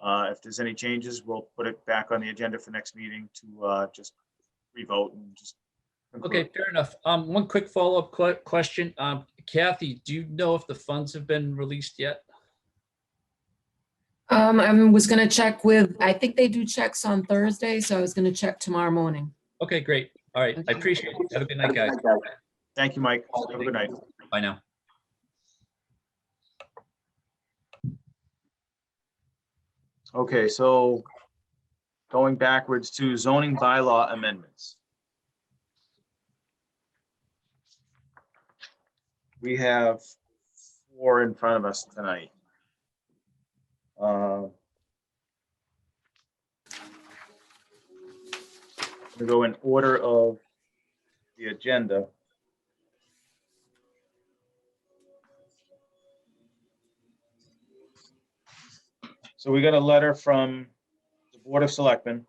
If there's any changes, we'll put it back on the agenda for next meeting to just revote and just conclude. Okay, fair enough. One quick follow-up question. Kathy, do you know if the funds have been released yet? I was gonna check with, I think they do checks on Thursday, so I was gonna check tomorrow morning. Okay, great. All right, I appreciate it. Have a good night, guys. Thank you, Mike. Have a good night. Bye now. Okay, so going backwards to zoning bylaw amendments. We have 4 in front of us tonight. We go in order of the agenda. So we got a letter from the Board of Selectmen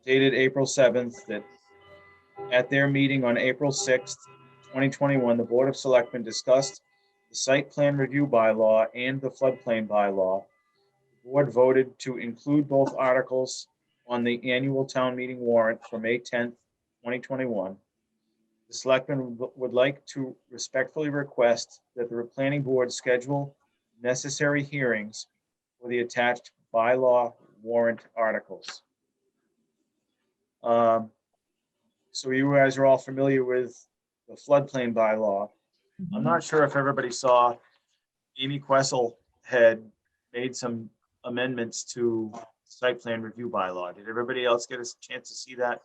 dated April 7th that at their meeting on April 6th, 2021, the Board of Selectmen discussed the site plan review bylaw and the floodplain bylaw. The board voted to include both articles on the annual town meeting warrant for May 10th, 2021. The Selectmen would like to respectfully request that the planning board schedule necessary hearings for the attached bylaw warrant articles. So you guys are all familiar with the floodplain bylaw. I'm not sure if everybody saw Amy Questle had made some amendments to site plan review bylaw. Did everybody else get a chance to see that?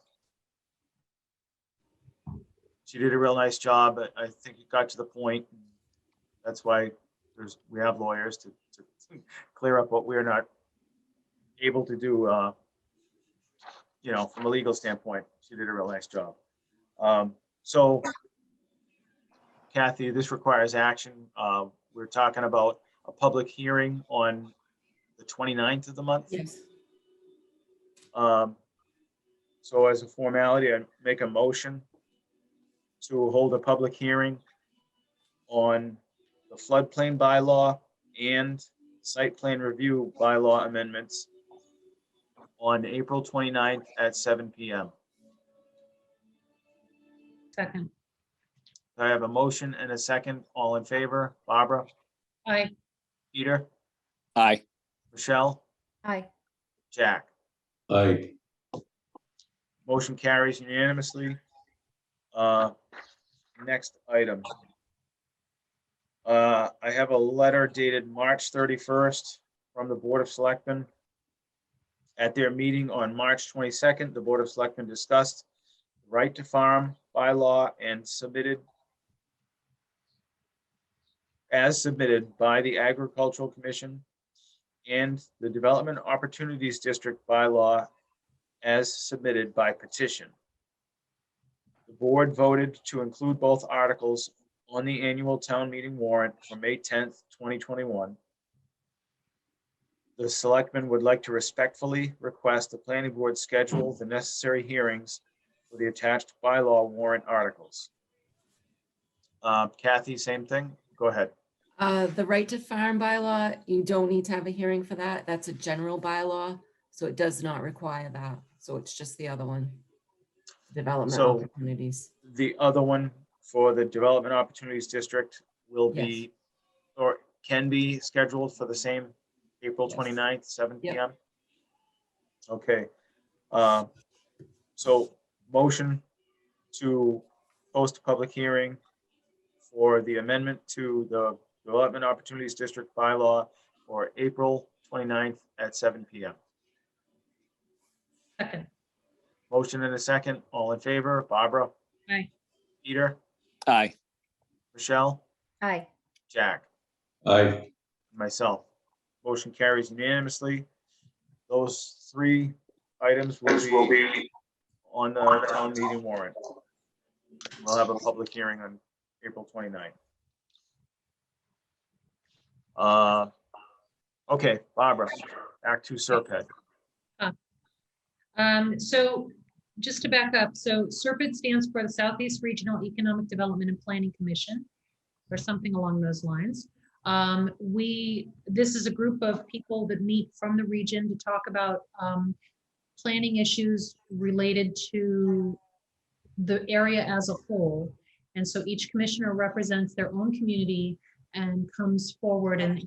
She did a real nice job. I think it got to the point. That's why we have lawyers to clear up what we're not able to do, you know, from a legal standpoint. She did a real nice job. So Kathy, this requires action. We're talking about a public hearing on the 29th of the month. Yes. So as a formality, I make a motion to hold a public hearing on the floodplain bylaw and site plan review bylaw amendments on April 29th at 7 p.m. Second. I have a motion and a second. All in favor? Barbara, Aye. Peter, Aye. Michelle, Aye. Jack. Aye. Motion carries unanimously. Next item. I have a letter dated March 31st from the Board of Selectmen. At their meeting on March 22nd, the Board of Selectmen discussed the right to farm bylaw and submitted by the Agricultural Commission and the Development Opportunities District bylaw as submitted by petition. The board voted to include both articles on the annual town meeting warrant for May 10th, 2021. The selectmen would like to respectfully request the planning board schedule the necessary hearings for the attached bylaw warrant articles. Kathy, same thing? Go ahead. The right to farm bylaw, you don't need to have a hearing for that. That's a general bylaw, so it does not require that. So it's just the other one. Development So- opportunities. The other one for the Development Opportunities District will be, or can be scheduled for the same April Yes. 29th, 7 Yep. PM. Okay. So motion to post a public hearing for the amendment to the Development Opportunities District bylaw for April 29th at 7 PM. Second. Motion and a second. All in favor? Barbara? Aye. Peter? Aye. Michelle? Aye. Jack? Aye. Myself. Motion carries unanimously. Those three items will be on the town meeting warrant. We'll have a public hearing on April 29th. Okay, Barbara, back to Serpent. So just to back up, so SERPID stands for the Southeast Regional Economic Development and Planning Commission, or something along those lines. This is a group of people that meet from the region to talk about planning issues related to the area as a whole. And so each commissioner represents their own community and comes forward and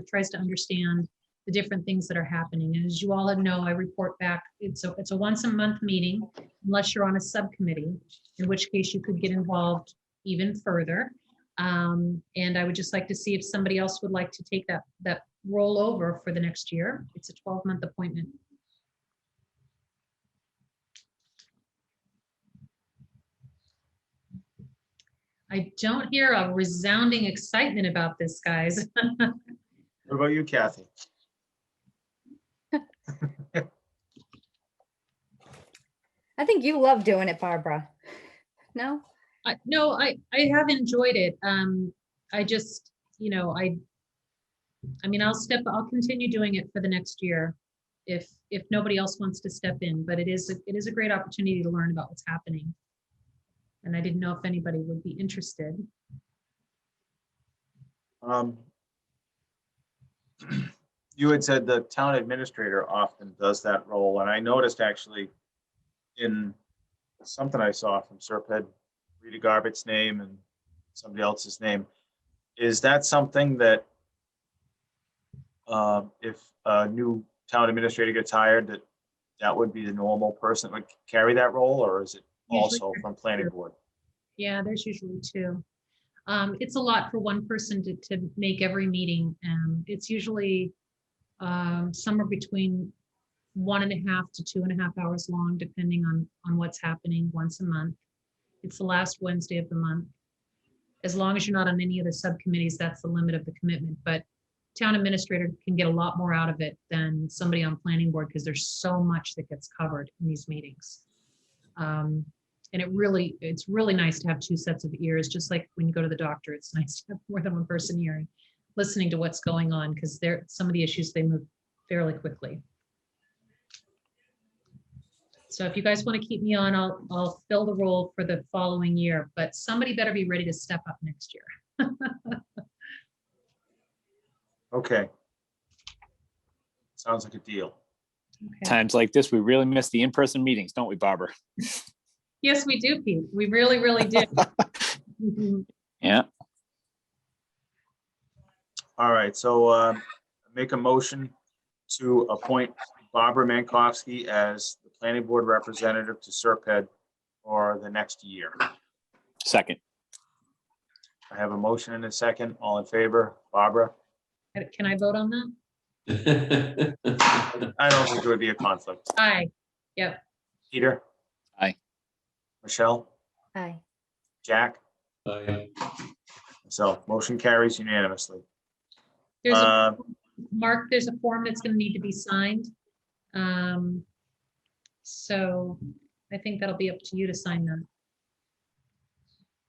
tries to understand the different things that are happening. And as you all know, I report back. It's a once a month meeting, unless you're on a subcommittee, in which case you could get involved even further. And I would just like to see if somebody else would like to take that role over for the next year. It's a 12-month appointment. I don't hear a resounding excitement about this, guys. What about you, Kathy? I think you love doing it, Barbara. No? No, I have enjoyed it. I just, I'll continue doing it for the next year if nobody else wants to step in, but it is a great opportunity to learn about what's happening. And I didn't know if anybody would be interested. You had said the town administrator often does that role, and I noticed actually in something I saw from Serped, Rita Garbutt's name and somebody else's name. Is that something that if a new town administrator gets hired, that would be the normal person that would carry that role, or is it also from planning board? Yeah, there's usually two. It's a lot for one person to make every meeting. It's usually somewhere between 1.5 to 2.5 hours long, depending on what's happening once a month. It's the last Wednesday of the month. As long as you're not on any of the subcommittees, that's the limit of the commitment. But town administrator can get a lot more out of it than somebody on planning board because there's so much that gets covered in these meetings. And it's really nice to have two sets of ears, just like when you go to the doctor, it's nice to have more than one person hearing, listening to what's going on, because some of the issues, they move fairly quickly. So if you guys want to keep me on, I'll fill the role for the following year, but somebody better be ready to step up next year. Okay. Sounds like a deal. Okay. Times like this, we really miss the in-person meetings, don't we, Barbara? Yes, we do, Pete. We really, really do. Yeah. All right, so make a motion to appoint Barbara Mankowski as the planning board representative to Serped for the next year. Second. I have a motion and a second. All in favor? Barbara? Can I vote on that? I don't think there would be a conflict. Aye. Yep. Peter? Aye. Michelle? Aye. Jack? Aye. So motion carries unanimously. There's a Mark, there's a form that's going to need to be signed. So I think that'll be up to you to sign that.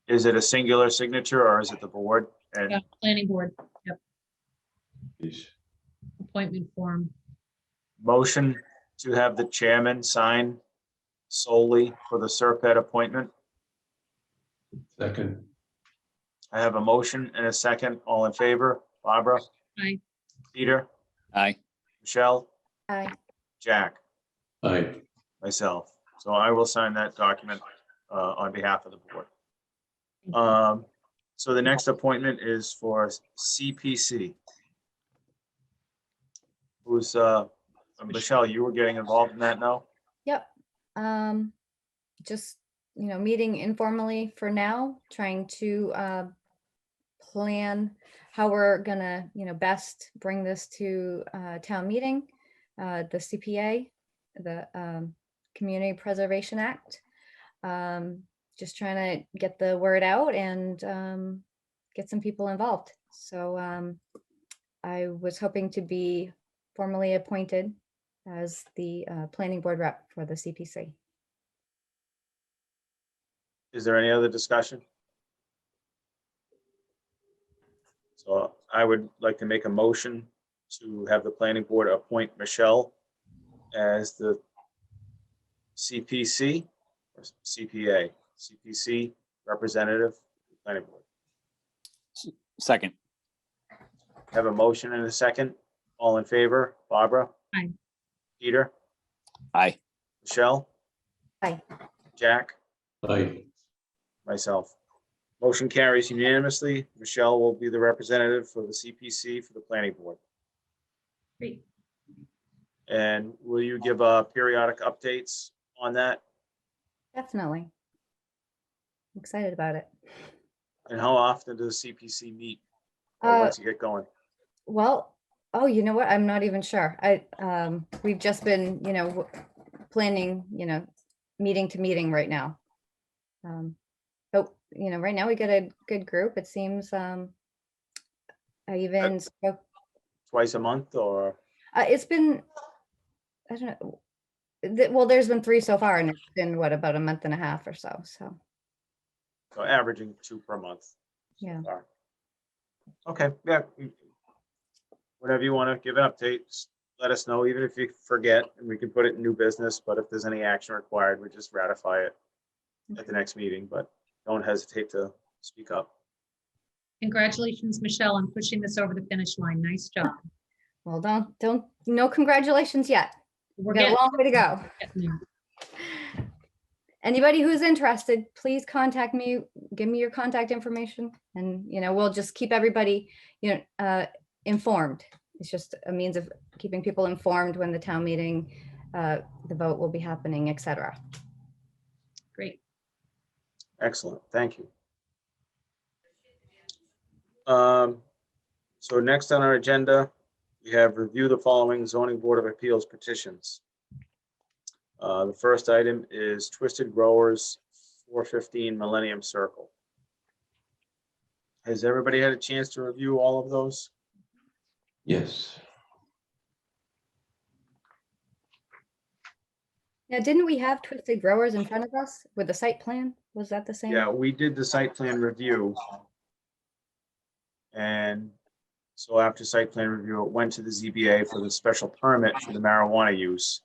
Is it a singular signature or is it the board? Yeah, And planning board, yep, Please. appointment form. motion to have the chairman sign solely for the Serpent appointment. Second. I have a motion and a second. All in favor? Barbara? Aye. Peter? Aye. Michelle? Aye. Jack? Aye. Myself. So I will sign that document on behalf of the board. So the next appointment is for CPC. Who's, Michelle, you were getting involved in that now? Yep. Just, meeting informally for now, trying to plan how we're gonna, best bring this to town meeting, the CPA, the Community Preservation Act. Just trying to get the word out and get some people involved. So I was hoping to be formally appointed as the planning board rep for the CPC. Is there any other discussion? So I would like to make a motion to have the planning board appoint Michelle as the CPC or CPA, CPC representative, planning board. Second. Have a motion and a second. All in favor? Barbara? Aye. Peter? Aye. Michelle? Aye. Jack? Aye. Myself. Motion carries unanimously. Michelle will be the representative for the CPC for the planning board. Great. And will you give periodic updates on that? Definitely. I'm excited about it. And how often does CPC meet? Uh, Once you get going? Well, oh, you know what? I'm not even sure. We've just been, planning, meeting to meeting right now. But, right now we got a good group. It seems, I even spoke, Twice a month or? it's been, I don't know. Well, there's been 3 so far and it's been what, about a month and a half or so. So, So averaging 2 per month. so Yeah. far. Okay, yeah. Whenever you want to give updates, let us know, even if you forget, and we can put it in new business, but if there's any action required, we just ratify it at the next meeting, but don't hesitate to speak up. Congratulations, Michelle, on pushing this over the finish line. Nice job. well, no congratulations yet. We're We got a getting long way to go. there. Anybody who's interested, please contact me, give me your contact information, and, we'll just keep everybody, informed. It's just a means of keeping people informed when the town meeting, the vote will be happening, etc. Great. Excellent, thank you. So next on our agenda, we have review the following zoning board of appeals petitions. The first item is Twisted Growers, 415 Millennium Circle. Has everybody had a chance to review all of those? Yes. Now, didn't we have Twisted Growers in front of us with the site plan? Was that the same? Yeah, we did the site plan review. And so after site plan review, it went to the ZBA for the special permit for the marijuana use.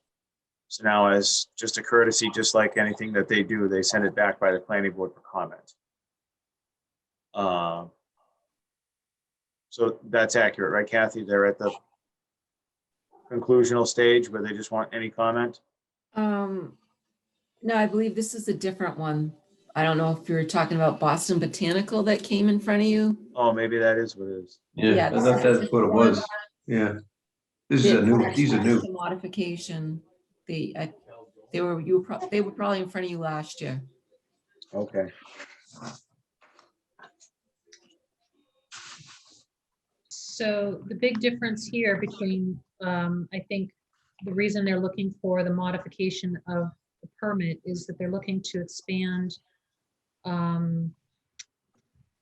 So now, as just a courtesy, just like anything that they do, they send it back by the planning board for comment. So that's accurate, right, Kathy? They're at the conclusional stage where they just want any comment? No, I believe this is a different one. I don't know if you're talking about Boston Botanical that came in front of you. Oh, maybe that is what it is. Yeah, Yeah, I thought that's what it was. Yeah. This is a new, these are new. The modification, they were probably in front of you last year. Okay. So the big difference here between, I think, the reason they're looking for the modification of the permit is that they're looking to expand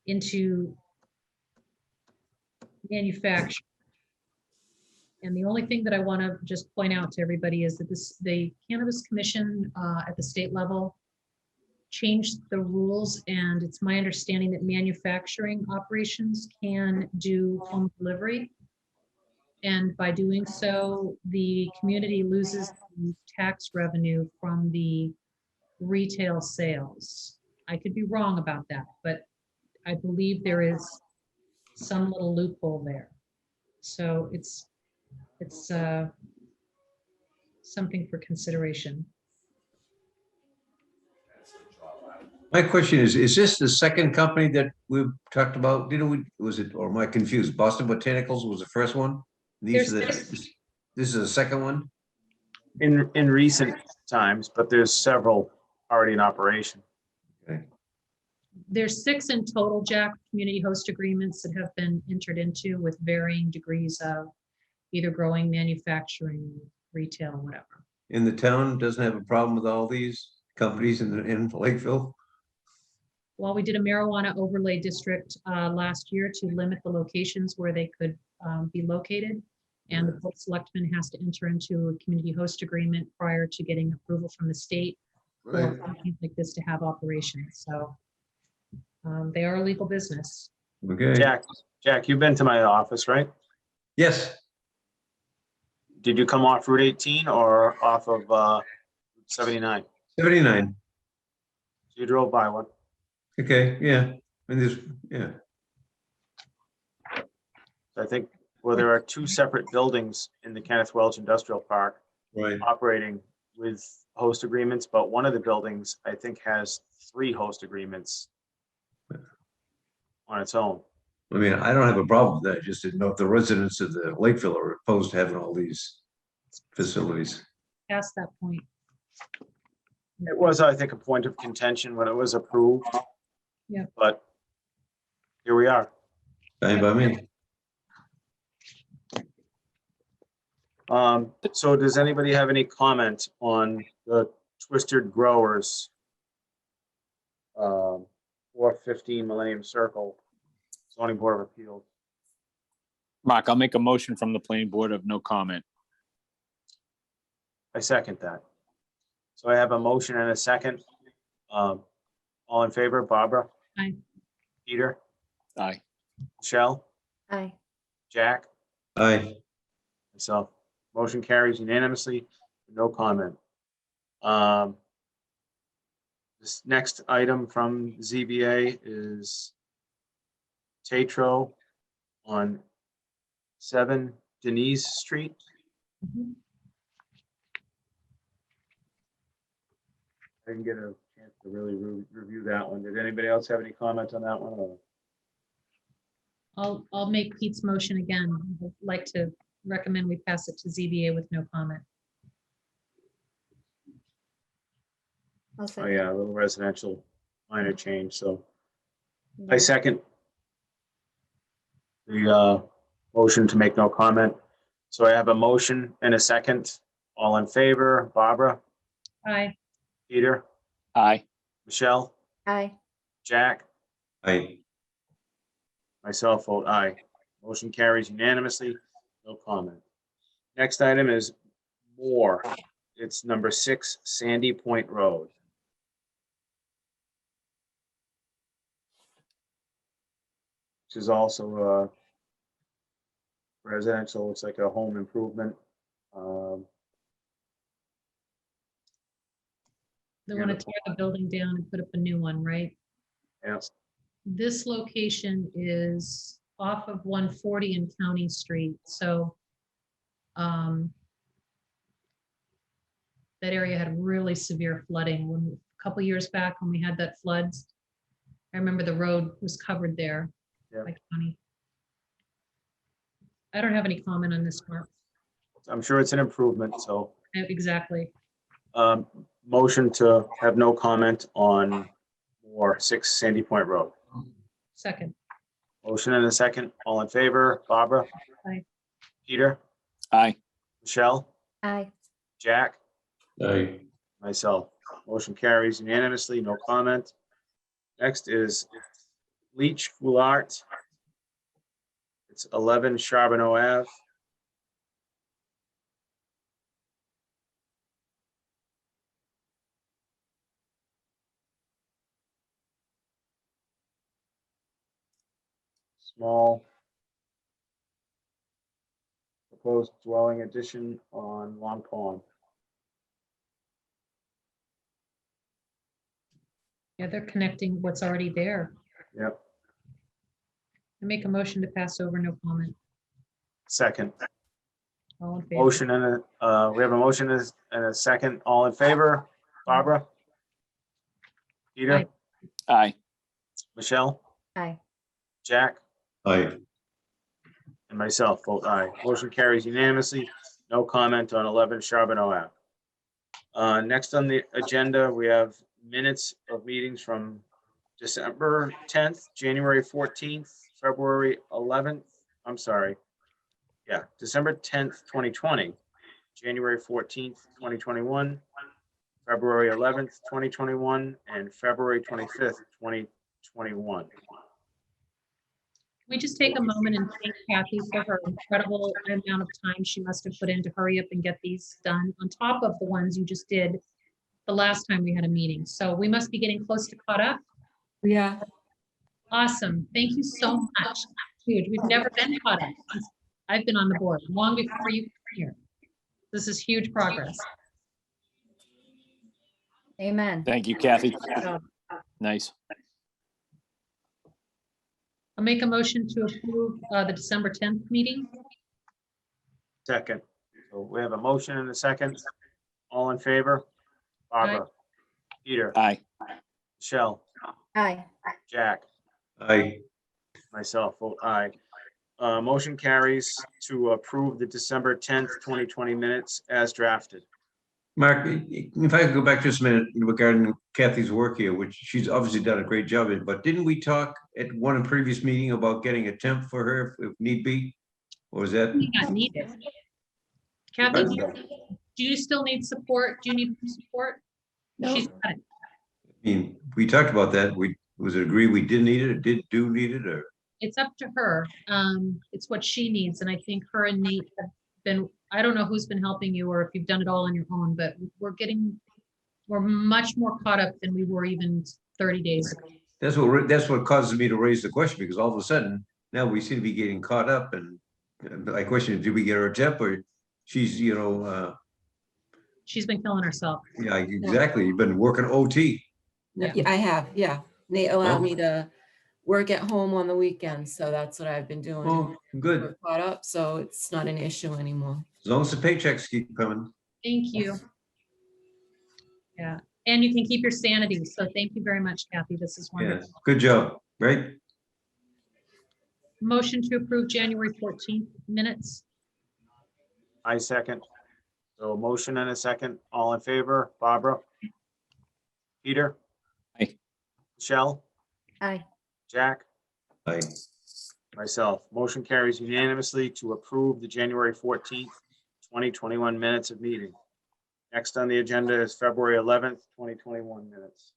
into manufacturing. And the only thing that I want to just point out to everybody is that the Cannabis Commission at the state level changed the rules, and it's my understanding that manufacturing operations can do home delivery. And by doing so, the community loses the tax revenue from the retail sales. I could be wrong about that, but I believe there is some little loophole there. So it's something for consideration. My question is this the second company that we've talked about? Was it, or am I confused? Boston Botanicals was the first one? These are this is the second one? In recent times, but there's several already in operation. Okay. There's 6 in total, Jack, community host agreements that have been entered into with varying degrees of either growing, manufacturing, retail, whatever. And the town doesn't have a problem with all these companies in Lakeville? Well, we did a marijuana overlay district last year to limit the locations where they could be located. And the Board of Selectmen has to enter into a community host agreement prior to getting approval from the state for Right. companies like this to have operations. So they are a legal business. Okay. Jack, you've been to my office, right? Yes. Did you come off Route 18 or off of 79? 79. You drove by one. Okay, yeah. And there's, yeah. I think, well, there are 2 separate buildings in the Kenneth Welch Industrial Park Right. operating with host agreements, but one of the buildings, I think, has 3 host agreements on its own. I mean, I don't have a problem with that. I just didn't know if the residents of the Lakeville are opposed to having all these facilities. Past that point. It was, I think, a point of contention when it was approved. Yeah. But here we are. Fine by me. So does anybody have any comment on the Twisted Growers 415 Millennium Circle zoning board of appeals? Mark, I'll make a motion from the planning board of no comment. I second that. So I have a motion and a second. All in favor, Barbara? Aye. Peter? Aye. Michelle? Aye. Jack? Aye. Myself. Motion carries unanimously, no comment. This next item from ZBA is Tetro on 7 Denise Street. Mhm. I didn't get a chance to really review that one. Did anybody else have any comment on that one? Or- I'll make Pete's motion again. I'd like to recommend we pass it to ZBA with no comment. I'll Oh, second. yeah, a little residential minor change, so I second the motion to make no comment. So I have a motion and a second. All in favor, Barbara, Aye. Peter, Aye. Michelle, Aye. Jack, Aye. myself vote aye. Motion carries unanimously, no comment. Next item is Moore. It's number 6 Sandy Point Road. Which is also residential, looks like a home improvement. They want to tear the building down and put up a new one, right? Yes, This location is off of 140 and County Street, so that area had really severe flooding when, a couple years back when we had that floods. I remember the road was covered there Yeah. by county. I don't have any comment on this part. I'm sure it's an improvement, so Exactly. motion to have no comment on Moore 6 Sandy Point Road. Second. Motion and a second. All in favor, Barbara? Aye. Peter, Aye. Michelle, Aye. Jack, Aye. myself. Motion carries unanimously, no comment. Next is Leach Goulart. It's 11 Charbonneau Ave. small proposed dwelling addition on Long Pond. Yeah, they're connecting what's already there. Yep, I make a motion to pass over, no comment. second. All in favor? Motion and we have a motion and a second. All in favor? Barbara? Peter? Aye. Aye. Michelle? Aye. Jack? Aye. And myself vote aye. Motion carries unanimously. No comment on 11 Charbonneau Ave. Next on the agenda, we have minutes of meetings from December 10th, January 14th, February 11th. I'm sorry. Yeah, December 10th, 2020, January 14th, 2021, February 11th, 2021, and February 25th, 2021. We just take a moment and thank Kathy for her incredible amount of time she must have put in to hurry up and get these done, on top of the ones you just did the last time we had a meeting. So we must be getting close to caught up. Yeah, Awesome. Thank you so much. Huge. We've never been caught up since I've been on the board, long before you were here. This is huge progress. Amen. Thank you, Kathy. Good job. Nice. I'll make a motion to approve the December 10th meeting. Second. So we have a motion and a second. All in favor? Barbara? Peter? Aye. Michelle? Aye. Jack? Aye. Myself vote aye. Motion carries to approve the December 10th, 2020 minutes as drafted. Mark, if I could go back just a minute regarding Kathy's work here, which she's obviously done a great job in, but didn't we talk at one previous meeting about getting a temp for her if need be? Or was that? Not needed. Kathy, do you still need support? Do you need support? No. She's got it. I mean, we talked about that. Was it agreed we didn't need it or do need it or? It's up to her. It's what she needs. And I think her and Nate have been, I don't know who's been helping you or if you've done it all on your own, but we're much more caught up than we were even 30 days ago. That's what causes me to raise the question, because all of a sudden now we seem to be getting caught up, and my question is, did we get her a temp or she's, She's been killing herself. yeah, exactly. You've been working OT. Yeah. I have, yeah. Nate allowed Oh. me to work at home on the weekends, so that's what I've been doing. Oh, good. We're caught up, so it's not an issue anymore. As long as the paychecks keep coming. Thank you. Yeah. And you can keep your sanity. So thank you very much, Kathy. This is Yeah, wonderful. good job, right? Motion to approve January 14th minutes. I second. So a motion and a second. All in favor? Barbara? Peter? Aye. Michelle? Aye. Jack? Aye. Myself. Motion carries unanimously to approve the January 14th, 2021 minutes of meeting. Next on the agenda is February 11th, 2021 minutes.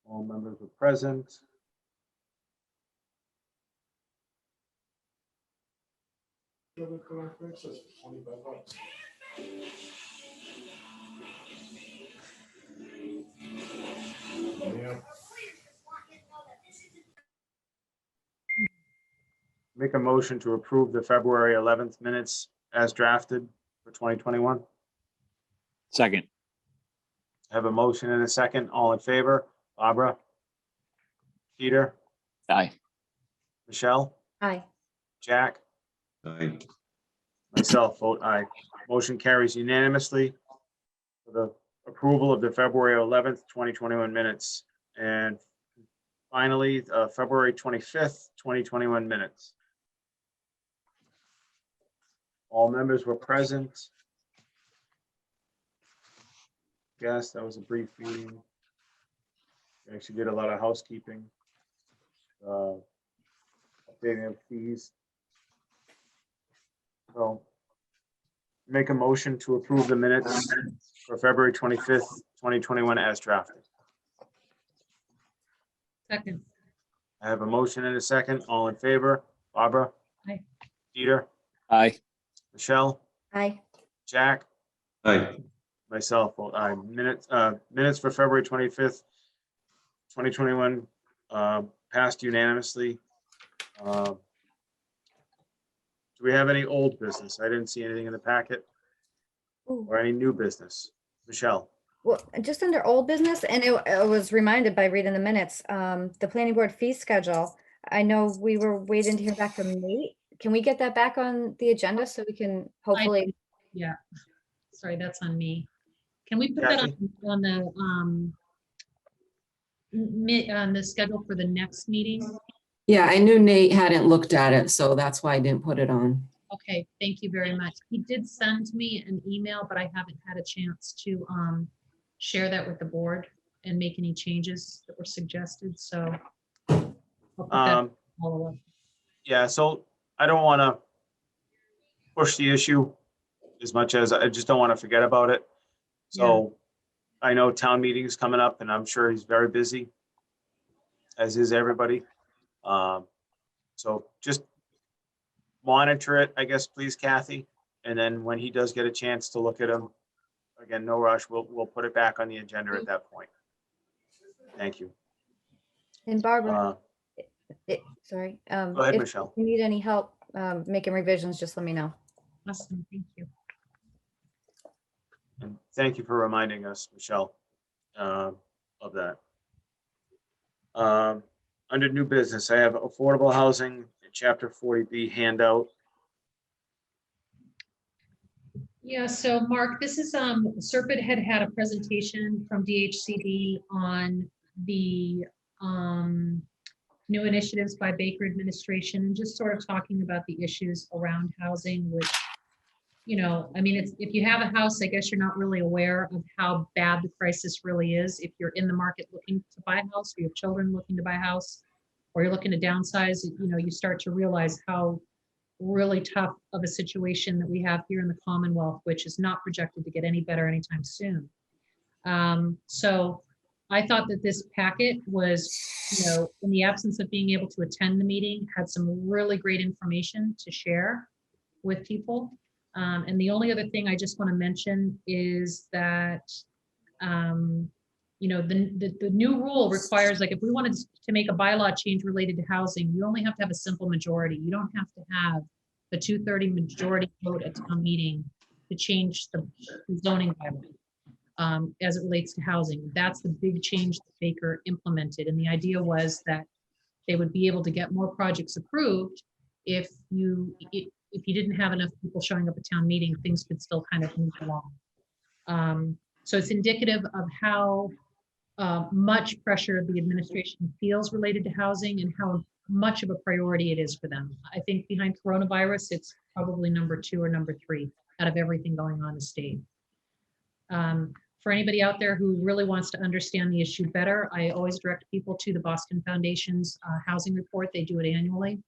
All members were present. Make a motion to approve the February 11th minutes as drafted for 2021. Second. Have a motion and a second. All in favor? Barbara? Peter? Aye. Michelle? Aye. Jack? Aye. Myself vote aye. Motion carries unanimously for the approval of the February 11th, 2021 minutes. And finally, February 25th, 2021 minutes. All members were present. Yes, that was a brief meeting. We actually did a lot of housekeeping. Updating of fees. So make a motion to approve the minutes for February 25th, 2021 as drafted. Second. I have a motion and a second. All in favor? Barbara? Aye. Peter? Aye. Michelle? Aye. Jack, Aye. myself, well, aye. Minutes for February 25th, 2021, passed unanimously. Do we have any old business? I didn't see anything in the packet Ooh. or any new business. Michelle? Well, just under old business, and I was reminded by reading the minutes, the planning board fee schedule. I know we were waiting to hear back from Nate. Can we get that back on the agenda so we can hopefully? Yeah, sorry, that's on me. Can we put that Kathy? on the schedule for the next meeting? Yeah, I knew Nate hadn't looked at it, so that's why I didn't put it on. Okay, thank you very much. He did send me an email, but I haven't had a chance to share that with the board and make any changes that were suggested, so. I'll put that follow up. Yeah, so I don't want to push the issue as much as I just don't want to forget about it. So I know town meeting is coming up and I'm sure he's very busy, as is everybody. So just monitor it, I guess, please, Kathy. And then when he does get a chance to look at them, again, no rush, we'll put it back on the agenda at that point. Thank you. And Barbara, sorry. Go ahead, If Michelle. you need any help making revisions, just let me know. Awesome, thank you. And thank you for reminding us, Michelle, of that. Under new business, I have affordable housing, chapter 40B handout. Yeah, so Mark, this is, Serpent had a presentation from DHCD on the new initiatives by Baker administration, just sort of talking about the issues around housing, which, you know, I mean, if you have a house, I guess you're not really aware of how bad the crisis really is. If you're in the market looking to buy a house, or you have children looking to buy a house, or you're looking to downsize, you know, you start to realize how really tough of a situation that we have here in the Commonwealth, which is not projected to get any better anytime soon. So I thought that this packet was, you know, in the absence of being able to attend the meeting, had some really great information to share with people. And the only other thing I just want to mention is that, you know, the new rule requires, like, if we wanted to make a bylaw change related to housing, you only have to have a simple majority. You don't have to have the 2/3 majority vote at town meeting to change the zoning bylaw as it relates to housing. That's the big change that Baker implemented. And the idea was that they would be able to get more projects approved if you didn't have enough people showing up at town meeting, things could still kind of move along. So it's indicative of how much pressure the administration feels related to housing and how much of a priority it is for them. I think behind coronavirus, it's probably number 2 or number 3 out of everything going on in the state. For anybody out there who really wants to understand the issue better, I always direct people to the Boston Foundation's housing report. They do it annually.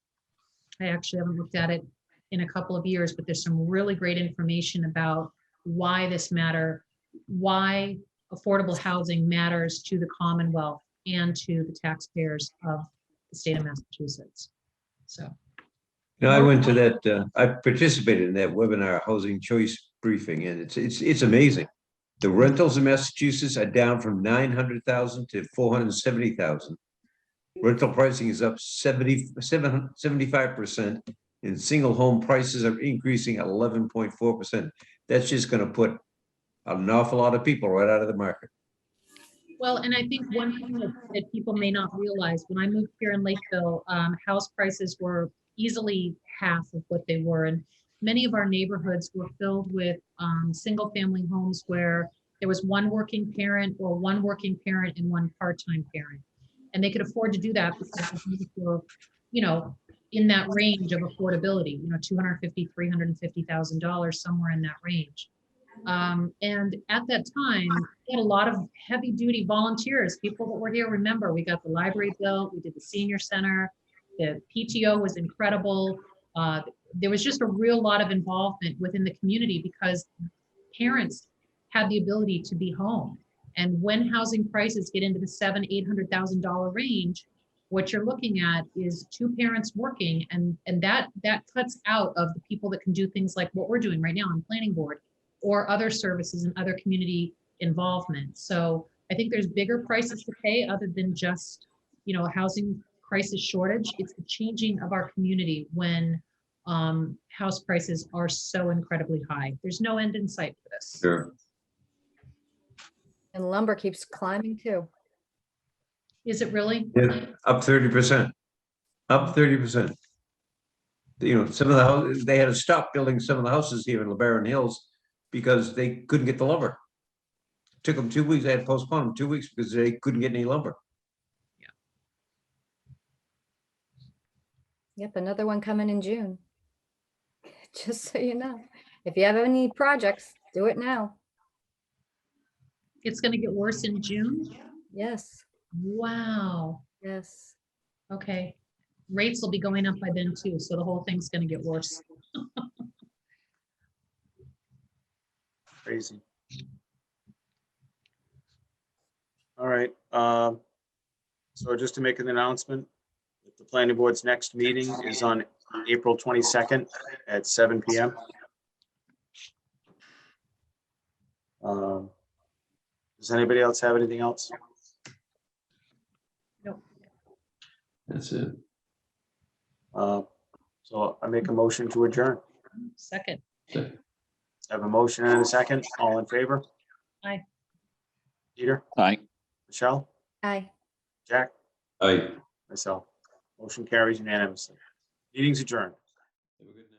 I actually haven't looked at it in a couple of years, but there's some really great information about why this matter, why affordable housing matters to the Commonwealth and to the taxpayers of the state of Massachusetts. So. No, I went to that, I participated in that webinar, Housing Choice Briefing, and it's amazing. The rentals in Massachusetts are down from 900,000 to 470,000. Rental pricing is up 75%, and single home prices are increasing at 11.4%. That's just going to put an awful lot of people right out of the market. Well, and I think one thing that people may not realize, when I moved here in Lakeville, house prices were easily half of what they were. And many of our neighborhoods were filled with single family homes where there was one working parent or one working parent and one part-time parent. And they could afford to do that because they were, you know, in that range of affordability, you know, $250,000, $350,000, somewhere in that range. And at that time, we had a lot of heavy duty volunteers, people that were here. Remember, we got the library built, we did the senior center, the PTO was incredible. There was just a real lot of involvement within the community because parents had the ability to be home. And when housing prices get into the $700,000 to $800,000 range, what you're looking at is two parents working, and that cuts out of the people that can do things like what we're doing right now on planning board or other services and other community involvement. So I think there's bigger prices to pay other than just, you know, a housing crisis shortage. It's the changing of our community when house prices are so incredibly high. There's no end in sight for this. Sure. And lumber keeps climbing too. Is it really? Yeah, up 30%. Up 30%. You know, some of the houses, they had to stop building some of the houses here in LeBaron Hills because they couldn't get the lumber. Took them 2 weeks. They had to postpone them 2 weeks because they couldn't get any lumber. Yep, another one coming in June. Just so you know, if you have any projects, do it now. It's going to get worse in June? Yes, Wow. yes. Okay. Rates will be going up by then too, so the whole thing's going to get worse. Crazy. All right. So just to make an announcement, the planning board's next meeting is on April 22nd at 7 p.m. Does anybody else have anything else? That's it. So I make a motion to adjourn. Second. I have a motion and a second. All in favor? Aye. Peter, Aye. Michelle, Aye. Jack, Aye. myself. Motion carries unanimously. Meeting's adjourned. Have a good night.